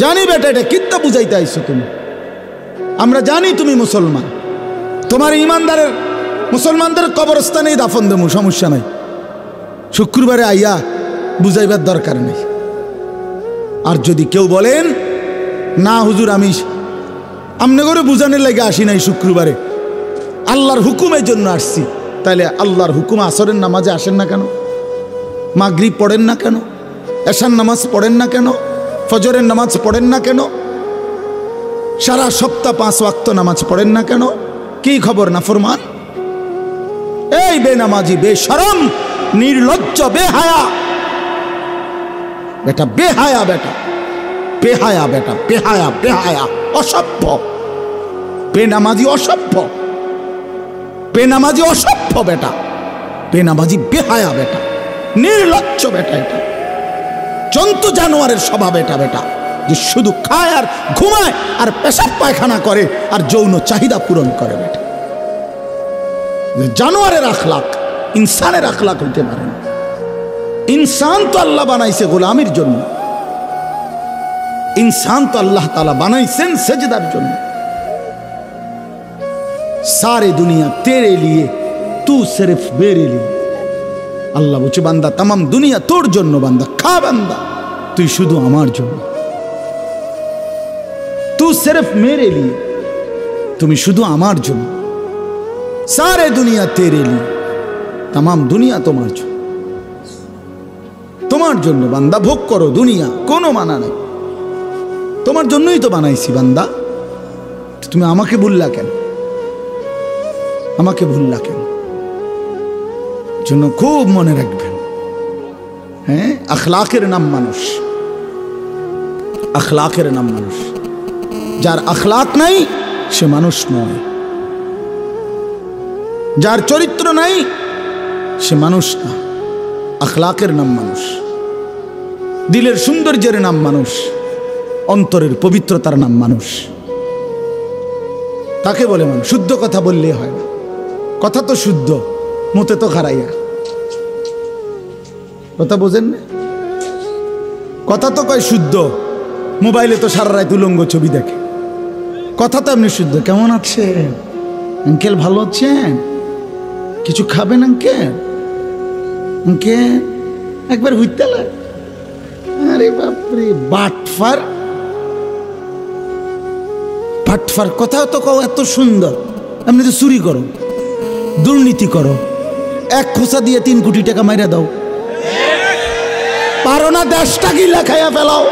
জানি বেটা, এটা কিত্তা বুঝাইতে আইছো তুমি? আমরা জানি তুমি মুসলমান। তোমার ইমানদারের মুসলমানদের কবরস্থানেই দাফন দেবো, সমস্যা নাই। শুক্রবারে আইয়া বুঝাইবার দরকার নেই। আর যদি কেউ বলেন না হুজুর আমি আমনে করে বুঝানোর লাগে আসি নাই, শুক্রবারে আল্লাহর হুকুমের জন্য আসছি, তাহলে আল্লাহর হুকুম আসরের নামাজে আসেন না কেন? মাগরিব পড়েন না কেন? এশার নামাজ পড়েন না কেন? ফজরের নামাজ পড়েন না কেন? সারা সপ্তাহ 5 ওয়াক্ত নামাজ পড়েন না কেন? কি খবর নাফরমান? এই বেনামাজি, বেশরম, নির্লজ্জ, বেহায়া বেটা, বেহায়া বেটা, বেহায়া বেটা, বেহায়া, বেহায়া, অসভ্য, বেনামাজি, অসভ্য, বেনামাজি, অসভ্য বেটা, বেনামাজি, বেহায়া বেটা, নির্লজ্জ বেটা। এটা জন্তু জানোয়ারের স্বভাব এটা বেটা, যে শুধু খায় আর ঘুমায় আর পেশাব পায়খানা করে আর যৌন চাহিদা পূরণ করে বেটা। জানোয়ারের আখলাক ইনসানের আখলাক হইতে পারে না। ইনসান তো আল্লাহ বানাইছে গোলামির জন্য, ইনসান তো আল্লাহ তাআলা বানাইছেন সেজদার জন্য। सारे दुनिया तेरे लिए तू सिर्फ मेरे लिए। আল্লাহ বলছে বান্দা তাম দুনিয়া তোর জন্য, বান্দা খা, বান্দা তুই শুধু আমার জন্য। তু সির্ফ মেরে লিয়ে, তুমি শুধু আমার জন্য। সারে দুনিয়া তেরে লিয়ে, তাম দুনিয়া তোমার জন্য, তোমার জন্য বান্দা ভোগ করো দুনিয়া, কোনো মানা নাই। তোমার জন্যই তো বানাইছি বান্দা, তুমি আমাকে ভুললা কেন? আমাকে ভুললা কেন? জন্য খুব মনে রাখবেন। হ্যাঁ, আখলাকের নাম মানুষ, আখলাকের নাম মানুষ। যার আখলাক নাই সে মানুষ নয়, যার চরিত্র নাই সে মানুষ না। আখলাকের নাম মানুষ, দিলের সৌন্দর্যের নাম মানুষ, অন্তরের পবিত্রতার নাম মানুষ। তাকে বলে মানুষ। শুদ্ধ কথা বললে হয় না, কথা তো শুদ্ধ, মুতে তো খারাইয়া। কথা বোঝেন না? কথা তো কয় শুদ্ধ, মোবাইলে তো সারা রাত উলঙ্গ ছবি দেখে। কথা তো এমনি শুদ্ধ। কেমন আছেন আঙ্কেল? ভালো আছেন? কিছু খাবেন আঙ্কেল? আঙ্কেল একবার হইতে লাগে। আরে বাপরে, বাটফার, বাটফার কথা তো কও এত সুন্দর, এমনি তো চুরি করো, দুর্নীতি করো, 1 খোসা দিয়ে 3 কোটি টাকা মাইরা দাও, পারো না দেশটা গিলা খাইয়া ফেলাও।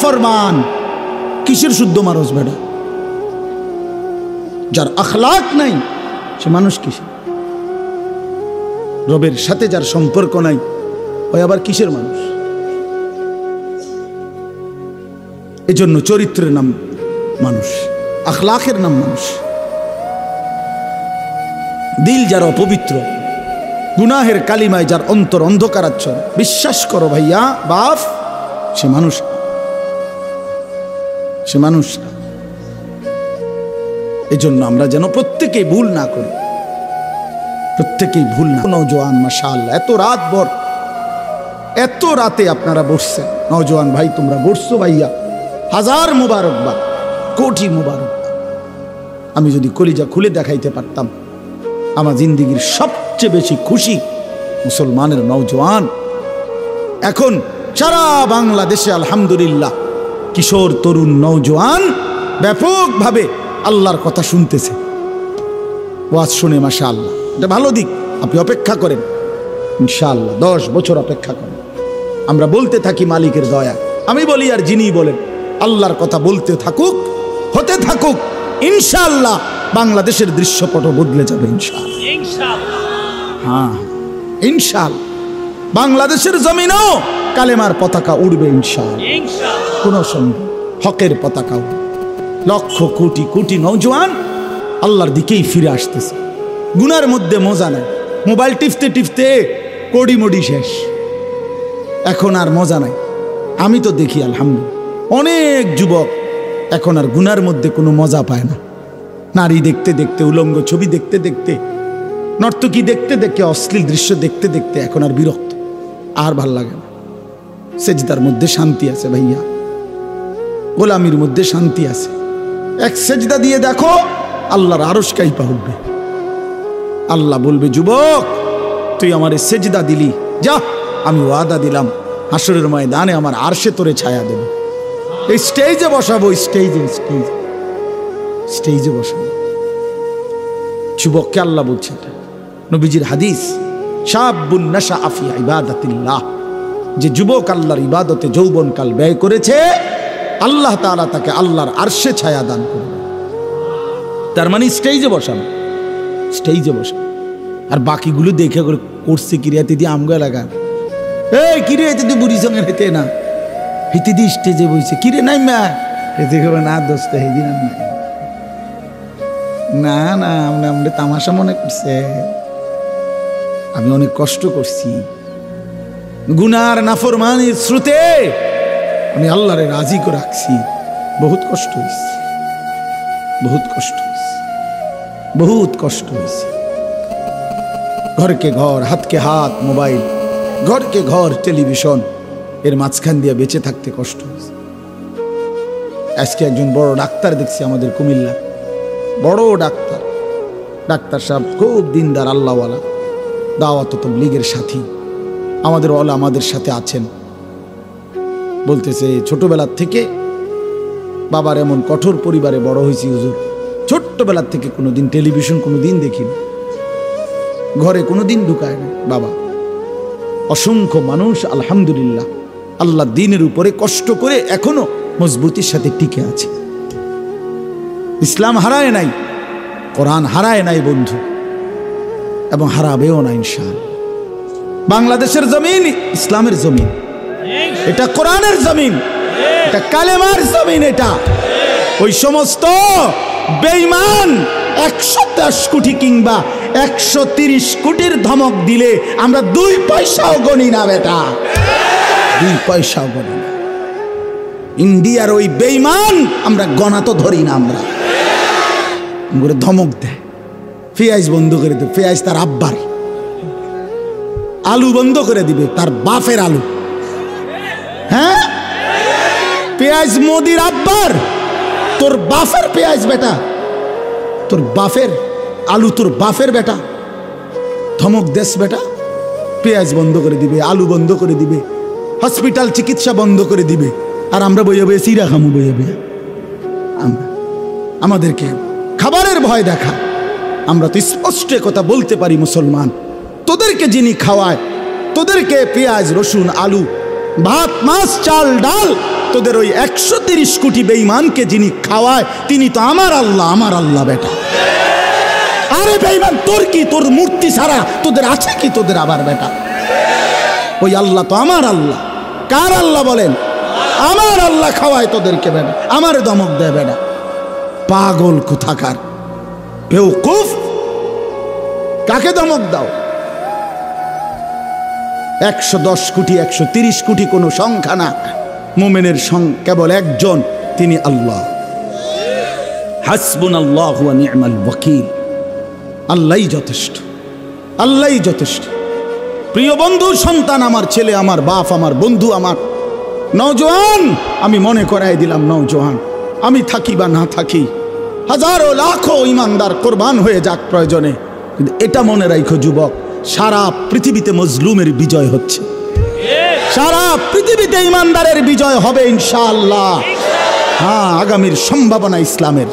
ফরমান কিসের শুদ্ধ মানুষ বেটা? যার আখলাক নাই সে মানুষ কিসের? রবের সাথে যার সম্পর্ক নাই ওই আবার কিসের মানুষ? এজন্য চরিত্রের নাম মানুষ, আখলাকের নাম মানুষ। দিল যার অপবিত্র, গুনাহের কালিমায় যার অন্তর অন্ধকারাচ্ছন্ন, বিশ্বাস করো ভাইয়া বাপ, সে মানুষ, সে মানুষ না। এজন্য আমরা যেন প্রত্যেকেই ভুল না করি, প্রত্যেকেই ভুল না। নওজোয়ান মাশাআল্লাহ এত রাত ভর, এত রাতে আপনারা বসছেন, নওজোয়ান ভাই তোমরা বসছো ভাইয়া, হাজার মুবারকবাদ, কোটি মুবারকবাদ। আমি যদি কলিজা খুলে দেখাইতে পারতাম, আমার জিন্দিগির সবচেয়ে বেশি খুশি মুসলমানের নওজোয়ান। এখন সারা বাংলাদেশে আলহামদুলিল্লাহ কিশোর তরুণ নওজোয়ান ব্যাপকভাবে আল্লাহর কথা শুনতেছে, ওয়াজ শুনে মাশাআল্লাহ। এটা ভালো দিক, আপনি অপেক্ষা করেন ইনশাআল্লাহ, 10 বছর অপেক্ষা করেন। আমরা বলতে থাকি মালিকের দয়া, আমি বলি আর যিনি বলেন, আল্লাহর কথা বলতে থাকুক, হতে থাকুক, ইনশাআল্লাহ বাংলাদেশের দৃশ্যপট বদলে যাবে ইনশাআল্লাহ। হ্যাঁ ইনশাআল্লাহ, বাংলাদেশের জমিনেও কালেমার পতাকা উড়বে ইনশাআল্লাহ, কোনো সন্দেহ। হকের পতাকা উড়বে। লক্ষ কোটি কোটি নওজোয়ান আল্লাহর দিকেই ফিরে আসতেছে। গুনার মধ্যে মজা নাই, মোবাইল টিপতে টিপতে কোড়ি মডি শেষ, এখন আর মজা নাই। আমি তো দেখি আলহামদুলিল্লাহ অনেক যুবক এখন আর গুনার মধ্যে কোনো মজা পায় না। নারী দেখতে দেখতে, উলঙ্গ ছবি দেখতে দেখতে, নর্তকী দেখতে দেখতে, অশ্লীল দৃশ্য দেখতে দেখতে এখন আর বিরক্ত, আর ভাল লাগে না। সেজদার মধ্যে শান্তি আছে ভাইয়া, গোলামির মধ্যে শান্তি আছে। এক সেজদা দিয়ে দেখো, আল্লাহর আরশ কাইপা উঠবে। আল্লাহ বলবে, যুবক তুই আমার সেজদা দিলি, যা আমি ওয়াদা দিলাম হাসরের ময়দানে আমার আরশে তোরে ছায়া দেব। এই স্টেজে বসাবো, স্টেজে স্টেজে স্টেজে বসাবো। যুবককে আল্লাহ বলছে, নবীজির হাদিস, শাবুন নাশা ফি ইবাদাতিল্লাহ, যে যুবক আল্লাহর ইবাদতে যৌবনকাল ব্যয় করেছে, আল্লাহ তাআলা তাকে আল্লাহর আরশে ছায়া দান করবে। তার মানে স্টেজে বসানো, স্টেজে বসানো। আর বাকিগুলো দেখে করে করছে কিরিয়াতে দিয়ে আমগা লাগা, এই কিরিয়াতে দিয়ে বুড়ি সঙ্গে হেতে না, হেতে দিয়ে স্টেজে বইছে, কিরে নাই মা হেতে করবে না, দোস্ত হেদিন না না, আমরা তামাশা মনে করছে। আমি অনেক কষ্ট করছি, গুনার নাফরমানির স্রোতে আমি আল্লাহরে রাজি করে রাখছি, বহুত কষ্ট হয়েছে, বহুত কষ্ট হয়েছে, বহুত কষ্ট হয়েছে। ঘরকে ঘর, হাতকে হাত মোবাইল, ঘরকে ঘর টেলিভিশন, এর মাঝখান দিয়ে বেঁচে থাকতে কষ্ট হয়েছে। আজকে একজন বড় ডাক্তার দেখছি আমাদের কুমিল্লা, বড় ডাক্তার, ডাক্তার সাহেব খুব দিনদার, আল্লাহওয়ালা, দাওয়াত তাবলীগের সাথী, আমাদের ওয়ালা আমাদের সাথে আছেন। বলতেছে ছোটবেলার থেকে বাবার এমন কঠোর পরিবারে বড় হয়েছি হুজুর, ছোট্টবেলার থেকে কোনোদিন টেলিভিশন কোনোদিন দেখিনি, ঘরে কোনোদিন ঢুকায় না বাবা। অসংখ্য মানুষ আলহামদুলিল্লাহ আল্লাহ দ্বীনের উপরে কষ্ট করে এখনো মজবুতির সাথে টিকে আছে। ইসলাম হারায় নাই, কোরআন হারায় নাই বন্ধু, এবং হারাবেও না ইনশাআল্লাহ। বাংলাদেশের জমিন ইসলামের জমিন, এটা কোরআনের জমিন, এটা কালেমার জমিন। এটা ওই সমস্ত বেঈমান 110 কোটি কিংবা 130 কোটির ধমক দিলে আমরা 2 পয়সাও গণি না বেটা, 2 পয়সাও গণি না। ইন্ডিয়ার ওই বেঈমান আমরা গণা তো ধরি না, আমরা ধমক দেয়, পেঁয়াজ বন্ধ করে দেবে, পেঁয়াজ তার আব্বার, আলু বন্ধ করে দিবে তার বাপের আলু। হ্যাঁ, পেঁয়াজ মোদির আব্বার, তোর বাপের পেঁয়াজ বেটা, তোর বাপের আলু তোর বাপের বেটা। ধমক দেশ বেটা, পেঁয়াজ বন্ধ করে দিবে, আলু বন্ধ করে দিবে, হসপিটাল চিকিৎসা বন্ধ করে দিবে, আর আমরা বইয়ে বইয়ে সিরা খামু, বইয়ে বইয়ে আমরা আমাদেরকে খাবারের ভয় দেখা। আমরা তো স্পষ্ট কথা বলতে পারি, মুসলমান তোদেরকে যিনি খাওয়ায়, তোদেরকে পেঁয়াজ রসুন আলু ভাত মাছ চাল ডাল, তোদের ওই 130 কোটি বেঈমানকে যিনি খাওয়ায় তিনি তো আমার আল্লাহ, আমার আল্লাহ বেটা। আরে বেঈমান, তোর কি, তোর মূর্তি ছাড়া তোদের আছে কি তোদের আবার বেটা? ওই আল্লাহ তো আমার আল্লাহ। কার আল্লাহ বলেন? আমার আল্লাহ খাওয়ায় তোদেরকে বেটা, আমার দমক দেয় বেটা। পাগল কোথাকার, বেওকুফ, কাকে দমক দাও? 110 কোটি 130 কোটি কোনো সংখ্যা না, মুমিনের কেবল একজন, তিনি আল্লাহ। হাসবুনাল্লাহু ওয়া নি'মাল ওয়াকিল, আল্লাহই যথেষ্ট, আল্লাহই যথেষ্ট। প্রিয় বন্ধু, সন্তান, আমার ছেলে, আমার বাপ, আমার বন্ধু, আমার নওজোয়ান, আমি মনে করাই দিলাম নওজোয়ান, আমি থাকি বা না থাকি, হাজারো লাখো ইমানদার কোরবান হয়ে যাক প্রয়োজনে, কিন্তু এটা মনে রাখো যুবক, সারা পৃথিবীতে মজলুমের বিজয় হচ্ছে, সারা পৃথিবীতে ইমানদারের বিজয় হবে ইনশাআল্লাহ। হ্যাঁ, আগামীর সম্ভাবনা ইসলামের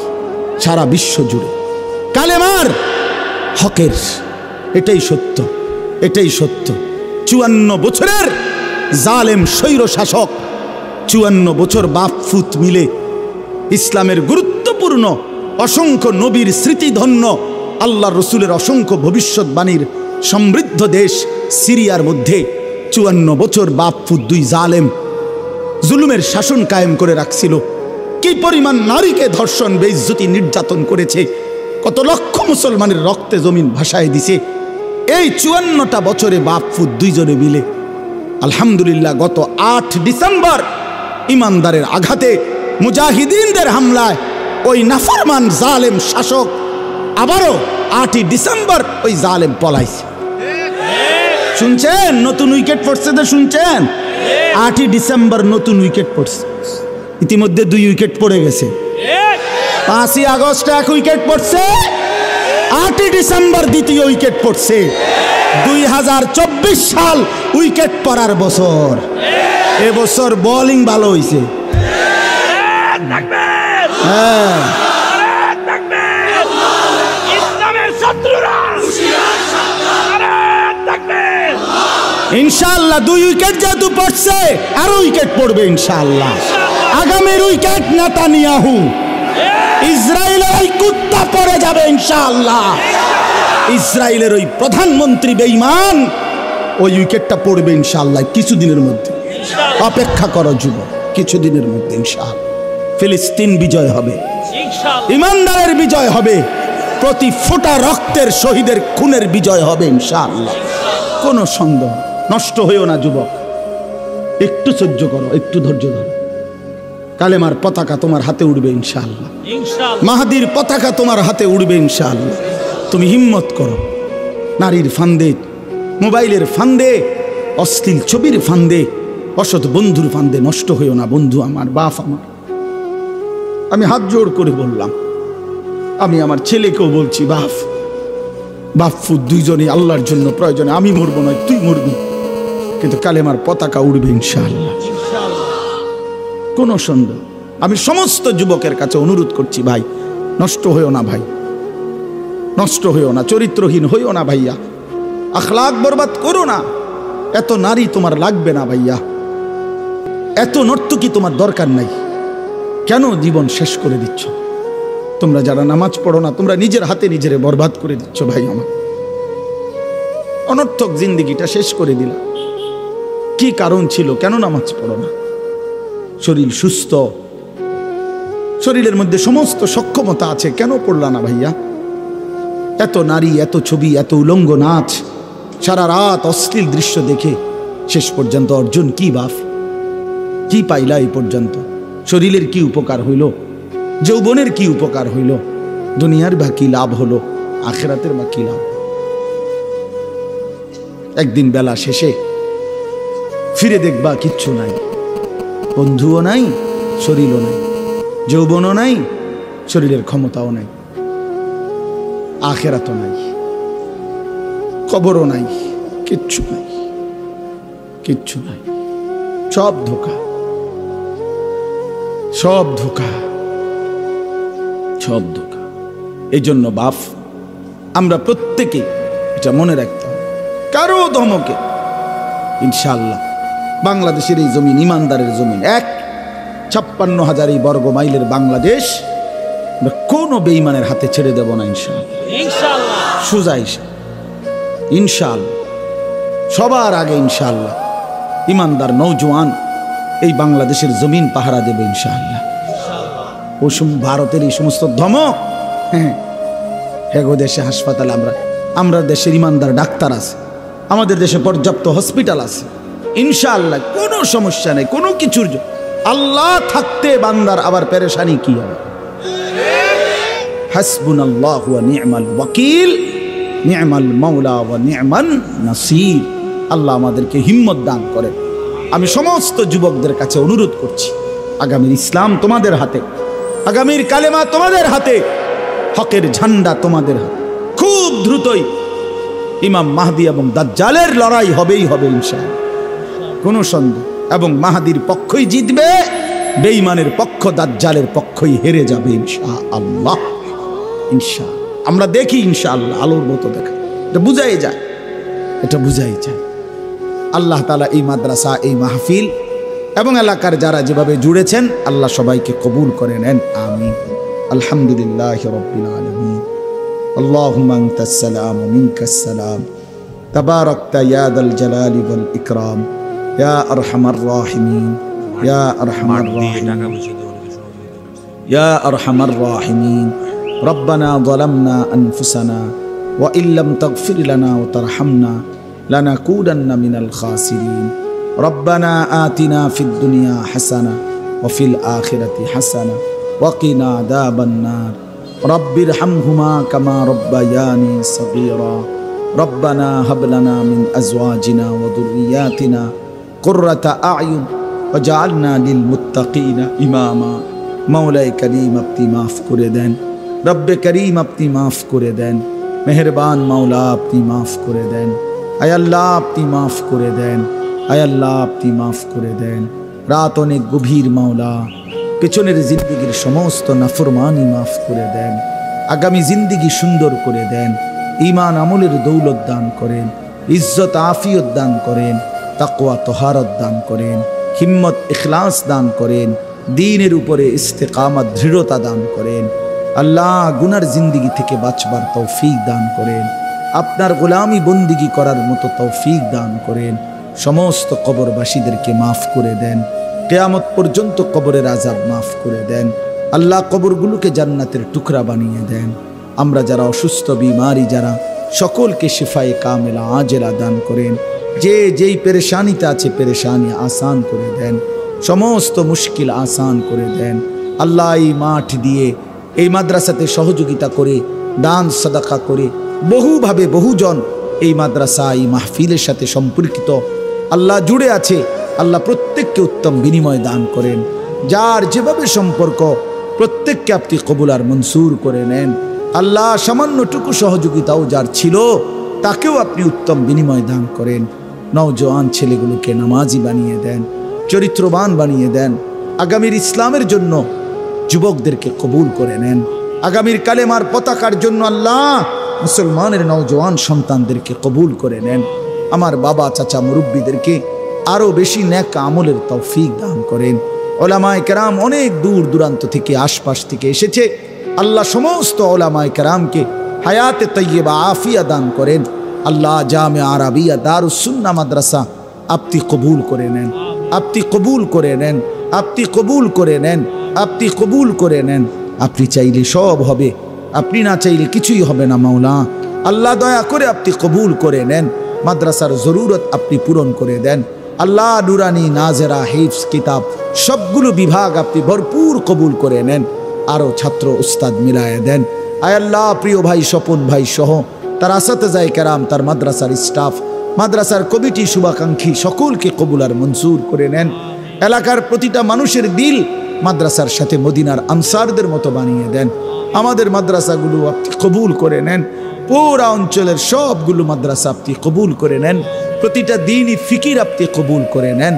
সারা বিশ্ব জুড়ে কালেমার হকের। এটাই সত্য, এটাই সত্য। 54 বছরের জালেম স্বৈর শাসক 54 বছর বাপ ফুত মিলে ইসলামের গুরুত্বপূর্ণ অসংখ্য নবীর স্মৃতিধন্য আল্লাহ রসুলের অসংখ্য ভবিষ্যৎবাণীর সমৃদ্ধ দেশ সিরিয়ার মধ্যে 54 বছর বাপ ফুত দুই জালেম জুলুমের শাসন কায়েম করে রাখছিল। কি পরিমাণ নারীকে ধর্ষণ, বেইজ্জতি, নির্যাতন করেছে, কত লক্ষ মুসলমানের রক্তে জমিন ভাসায় দিছে। এই 54টা বছরে বাপ ফুত দুইজনে মিলে আলহামদুলিল্লাহ গত 8 ডিসেম্বর ইমানদারের আঘাতে, মুজাহিদিনদের হামলায় ওই নাফরমান জালেম শাসক আবারও 8ই ডিসেম্বর ওই জালেম পলাইছে। শুনছেন নতুন উইকেট পড়ছে? তো শুনছেন 8ই ডিসেম্বর নতুন উইকেট পড়ছে। ইতিমধ্যে 2 উইকেট পড়ে গেছে। 5ই আগস্ট 1 উইকেট পড়ছে, 8ই ডিসেম্বর 2য় উইকেট পড়ছে। 2024 সাল উইকেট পড়ার বছর। এবছর বোলিং ভালো হয়েছে। হ্যাঁ, ইনশাআল্লাহ 2 উইকেট যেহেতু পড়ছে আরো উইকেট পড়বে ইনশাআল্লাহ। আগামীর উইকেট নেতানিয়াহু, ইসরায়েলের ওই কুত্তা পড়ে যাবে ইনশাআল্লাহ। ইসরায়েলের ওই প্রধানমন্ত্রী বেঈমান, ওই উইকেটটা পড়বে ইনশাআল্লাহ কিছুদিনের মধ্যে। অপেক্ষা করো যুবক, কিছুদিনের মধ্যে ইনশাআল্লাহ ফিলিস্তিন বিজয় হবে, ইমানদারের বিজয় হবে, প্রতি ফোঁটা রক্তের শহীদের খুনের বিজয় হবে ইনশাআল্লাহ। কোনো সন্দেহ। নষ্ট হইও না যুবক, একটু সহ্য করো, একটু ধৈর্য ধরো। কালেমার পতাকা তোমার হাতে উড়বে ইনশাআল্লাহ। মাহাদির পতাকা তোমার হাতে উড়বে ইনশাআল্লাহ। তুমি হিম্মত করো। নারীর ফান্দে, মোবাইলের ফান্দে, অশ্লীল ছবির ফান্দে, অসৎ বন্ধুর ফান্দে নষ্ট হইও না বন্ধু আমার, বাপ আমার। আমি হাত জোড় করে বললাম, আমি আমার ছেলেকেও বলছি, বাপ ফুত দুইজনে আল্লাহর জন্য প্রয়োজনে, আমি মরবো নয় তুই মরবি, কিন্তু কালেমার পতাকা উড়বে ইনশাআল্লাহ। কোনো সন্দেহ। আমি সমস্ত যুবকের কাছে অনুরোধ করছি, ভাই নষ্ট হইও না, ভাই নষ্ট হইও না, চরিত্রহীন হইও না ভাইয়া, আখলাক বরবাদ করো না। এত নারী তোমার লাগবে না ভাইয়া, এত নর্তকী তোমার দরকার নাই। কেন জীবন শেষ করে দিচ্ছ? তোমরা যারা নামাজ পড়ো না, তোমরা নিজের হাতে নিজেরে বরবাদ করে দিচ্ছ ভাই আমার। অনর্থক জিন্দিগিটা শেষ করে দিলা। কি কারণ ছিল? কেন নামাজ পড়ো না? শরীর সুস্থ, শরীরের মধ্যে সমস্ত সক্ষমতা আছে, কেন পড়লা না ভাইয়া? এত নারী, এত ছবি, এত উলঙ্গ নাচ, সারা রাত অশ্লীল দৃশ্য দেখে শেষ পর্যন্ত অর্জন কি বাপ? কি পাইলা এই পর্যন্ত? শরীরের কি উপকার হইল? যৌবনের কি উপকার হইল? দুনিয়ার বা কি লাভ হলো? আখিরাতের বা কি লাভ? একদিন বেলা শেষে ফিরে দেখবা কিচ্ছু নাই, বন্ধুও নাই, শরীরও নাই, যৌবনও নাই, শরীরের ক্ষমতাও নাই, আখিরাতও নাই, কবরও নাই, কিচ্ছু নাই, কিচ্ছু নাই। সব ধোঁকা, সব ধোঁকা, সব ধোঁকা। এই জন্য বাপ, আমরা প্রত্যেকে এটা মনে রাখতে হবে, কারো ধমকে ইনশাআল্লাহ বাংলাদেশের এই জমিন ইমানদারের জমিন, 56,000 বর্গ মাইলের বাংলাদেশ আমরা কোনো বেঈমানের হাতে ছেড়ে দেব না ইনশাআল্লাহ। সোজা ইনশাআল্লাহ, সবার আগে ইনশাআল্লাহ ইমানদার নৌজওয়ান এই বাংলাদেশের জমিন পাহারা দেবে ইনশাআল্লাহ। ওই ভারতের এই সমস্ত ধমক, হ্যাঁ গো, দেশে হাসপাতাল, আমরা দেশের ইমানদার ডাক্তার আছে, আমাদের দেশে পর্যাপ্ত হসপিটাল আছে ইনশাআল্লাহ, কোনো সমস্যা নেই, কোনো কিছুর। আল্লাহ থাকতে বান্দার আবার পেরেশানি কি হবে? হাসবুনাল্লাহু ওয়া নি'মাল ওয়াকিল, নি'মাল মাওলা ওয়া নি'মান নাসির। আল্লাহ আমাদেরকে হিম্মত দান করেন। আমি সমস্ত যুবকদের কাছে অনুরোধ করছি, আগামীর ইসলাম তোমাদের হাতে, আগামীর কালেমা তোমাদের হাতে, হকের ঝান্ডা তোমাদের হাতে। খুব দ্রুতই ইমাম মাহদি এবং দাজ্জালের লড়াই হবেই হবে ইনশাআল্লাহ, কোনো সন্দেহ। এবং মাহদির পক্ষই জিতবে, বেঈমানের পক্ষ দাজ্জালের পক্ষই হেরে যাবে ইনশাআল্লাহ। ইনশাআল্লাহ আমরা দেখি ইনশাআল্লাহ আলোর মতো দেখা, এটা বুঝাই যায়, এটা বুঝাই যায়। আল্লাহ তাআলা এই মাদ্রাসা, এই মাহফিল এবং এলাকার যারা যেভাবে জুড়েছেন আল্লাহ সবাইকে কবুল করে নেন, আমিন। আলহামদুলিল্লাহি রাব্বিল আলামিন। আল্লাহুম্মা আনতাস সালাম ওয়া মিনকাস সালাম, তাবারাকতা ইয়া দাল জালালি ওয়াল ইকরাম, ইয়া আরহামার রাহিমিন, ইয়া আরহামার রাহিমিন, ইয়া আরহামার রাহিমিন। রব্বানা যালামনা আনফুসানা ওয়া ইল্লাম তাগফির লানা ওয়া তারহামনা লানাকুনান্না মিনাল খাসিরিন। রব্বানা আতিনা ফিদ দুনিয়া হাসানা ওয়া ফিল আখিরাতি হাসানা ওয়া কিনা আযাবান নার। রব্বিরহামহুমা কামা রব্বায়ানি সগীরা। রব্বানা হাব লানা মিন আজওয়াজিনা ওয়া যুররিয়াতিনা কুররাতা আ'য়ুন ওয়াজআলনা লিল মুত্তাকিনা ইমামা। মাওলায়ে করিম আপনি মাফ করে দেন, রব্বে করিম আপনি মাফ করে দেন, মেহেরবান মাওলা আপনি মাফ করে দেন। আয় আল্লাহ আপনি মাফ করে দেন, আয় আল্লাহ আপনি মাফ করে দেন। রাত অনেক গভীর মাওলা, পেছনের জিন্দিগির সমস্ত নাফরমানি মাফ করে দেন, আগামী জিন্দিগি সুন্দর করে দেন, ঈমান আমলের দৌলত দান করেন, ইজ্জত আফিয়ত দান করেন, তাকওয়া তহারত দান করেন, হিম্মত ইখলাস দান করেন, দ্বীনের উপরে ইস্তেকামত দৃঢ়তা দান করেন। আল্লাহ গুনার জিন্দিগি থেকে বাঁচবার তৌফিক দান করেন, আপনার গোলামি বন্দিগি করার মতো তৌফিক দান করেন। সমস্ত কবরবাসীদেরকে মাফ করে দেন, কিয়ামত পর্যন্ত কবরের আযাব মাফ করে দেন। আল্লাহ কবরগুলোকে জান্নাতের টুকরা বানিয়ে দেন। আমরা যারা অসুস্থ বিমারি যারা, সকলকে শিফায়ে কামেলা আজেলা দান করেন। যে যেই পেরেশানিতে আছে পেরেশানি আসান করে দেন, সমস্ত মুশকিল আসান করে দেন। আল্লাহ এই মাঠ দিয়ে এই মাদ্রাসাতে সহযোগিতা করে, দান সাদাকা করে বহুভাবে বহুজন এই মাদ্রাসা, এই মাহফিলের সাথে সম্পর্কিত আল্লাহ জুড়ে আছে। আল্লাহ প্রত্যেককে উত্তম বিনিময় দান করেন। যার যেভাবে সম্পর্ক প্রত্যেককে আপনি কবুল আর মনসুর করে নেন। আল্লাহ সামান্যটুকু সহযোগিতাও যার ছিল তাকেও আপনি উত্তম বিনিময় দান করেন। নওজোয়ান ছেলেগুলোকে নামাজি বানিয়ে দেন, চরিত্রবান বানিয়ে দেন। আগামীর ইসলামের জন্য যুবকদেরকে কবুল করে নেন। আগামীর কালেমার পতাকার জন্য আল্লাহ মুসলমানের নওজোয়ান সন্তানদেরকে কবুল করে নেন। আমার বাবা চাচা মুরব্বীদেরকে আরও বেশি নেক আমলের তৌফিক দান করেন। ওলামায়ে কেরাম অনেক দূর দূরান্ত থেকে আশপাশ থেকে এসেছে। আল্লাহ সমস্ত ওলামায়ে কেরামকে হায়াতে তৈয়বা আফিয়া দান করেন। আল্লাহ জামে আরাবিয়া দারুস সুন্নাহ মাদ্রাসা আপনি কবুল করে নেন, আপনি কবুল করে নেন, আপনি কবুল করে নেন, আপনি কবুল করে নেন। আপনি চাইলে সব হবে, আপনি না চাইলে কিছুই হবে না মাওলা। আল্লাহ দয়া করে আপনি কবুল করে নেন। মাদ্রাসার জরুরত আপনি পূরণ করে দেন। আল্লাহ নুরানি নাজেরা হিফজ কিতাব সবগুলো বিভাগ আপনি ভরপুর কবুল করে নেন। আরও ছাত্র উস্তাদ মিলায়ে দেন। আয় আল্লাহ প্রিয় ভাই স্বপন ভাই সহ তার আসাতেজায়ে কেরাম, তার মাদ্রাসার স্টাফ, মাদ্রাসার কমিটি, শুভাকাঙ্ক্ষী সকলকে কবুল আর মনসুর করে নেন। এলাকার প্রতিটা মানুষের দিল মাদ্রাসার সাথে মদিনার আনসারদের মতো বানিয়ে দেন। আমাদের মাদ্রাসাগুলো আপনি কবুল করে নেন। পুরা অঞ্চলের সবগুলো মাদ্রাসা আপনি কবুল করে নেন। প্রতিটা দিনই ফিকির আপনি কবুল করে নেন।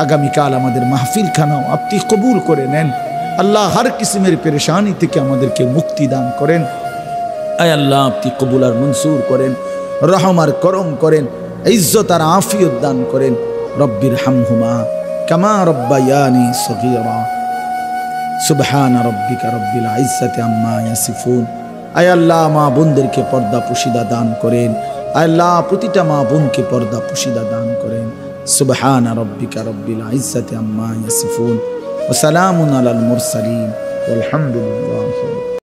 আগামীকাল আমাদের মাহফিল খানাও আপনি কবুল করে নেন। আল্লাহ হর কিসমের পেরেশানি থেকে আমাদেরকে মুক্তি দান করেন। আয় আল্লাহ আপনি কবুল আর মনসুর করেন, রহম আর করম করেন, ইজ্জত আর আফিয়ত দান করেন। রব্বির হামহুমা কামা রব্বায়ানি সগীরা। সুবহান রব্বিকা রব্বিল ইজ্জাতি আম্মা ইয়াসিফুন। আয় আল্লাহ মা বোনদেরকে পর্দা পুশিদা দান করেন। আয় আল্লাহ প্রতিটা মা বোনকে পর্দা পুশিদা দান করেন। সুবহান রব্বিকা রব্বিল ইজ্জাতি আম্মা ইয়াসিফুন ওয়া সালামুন আলাল মুরসালিন ওয়ালহামদুলিল্লাহ।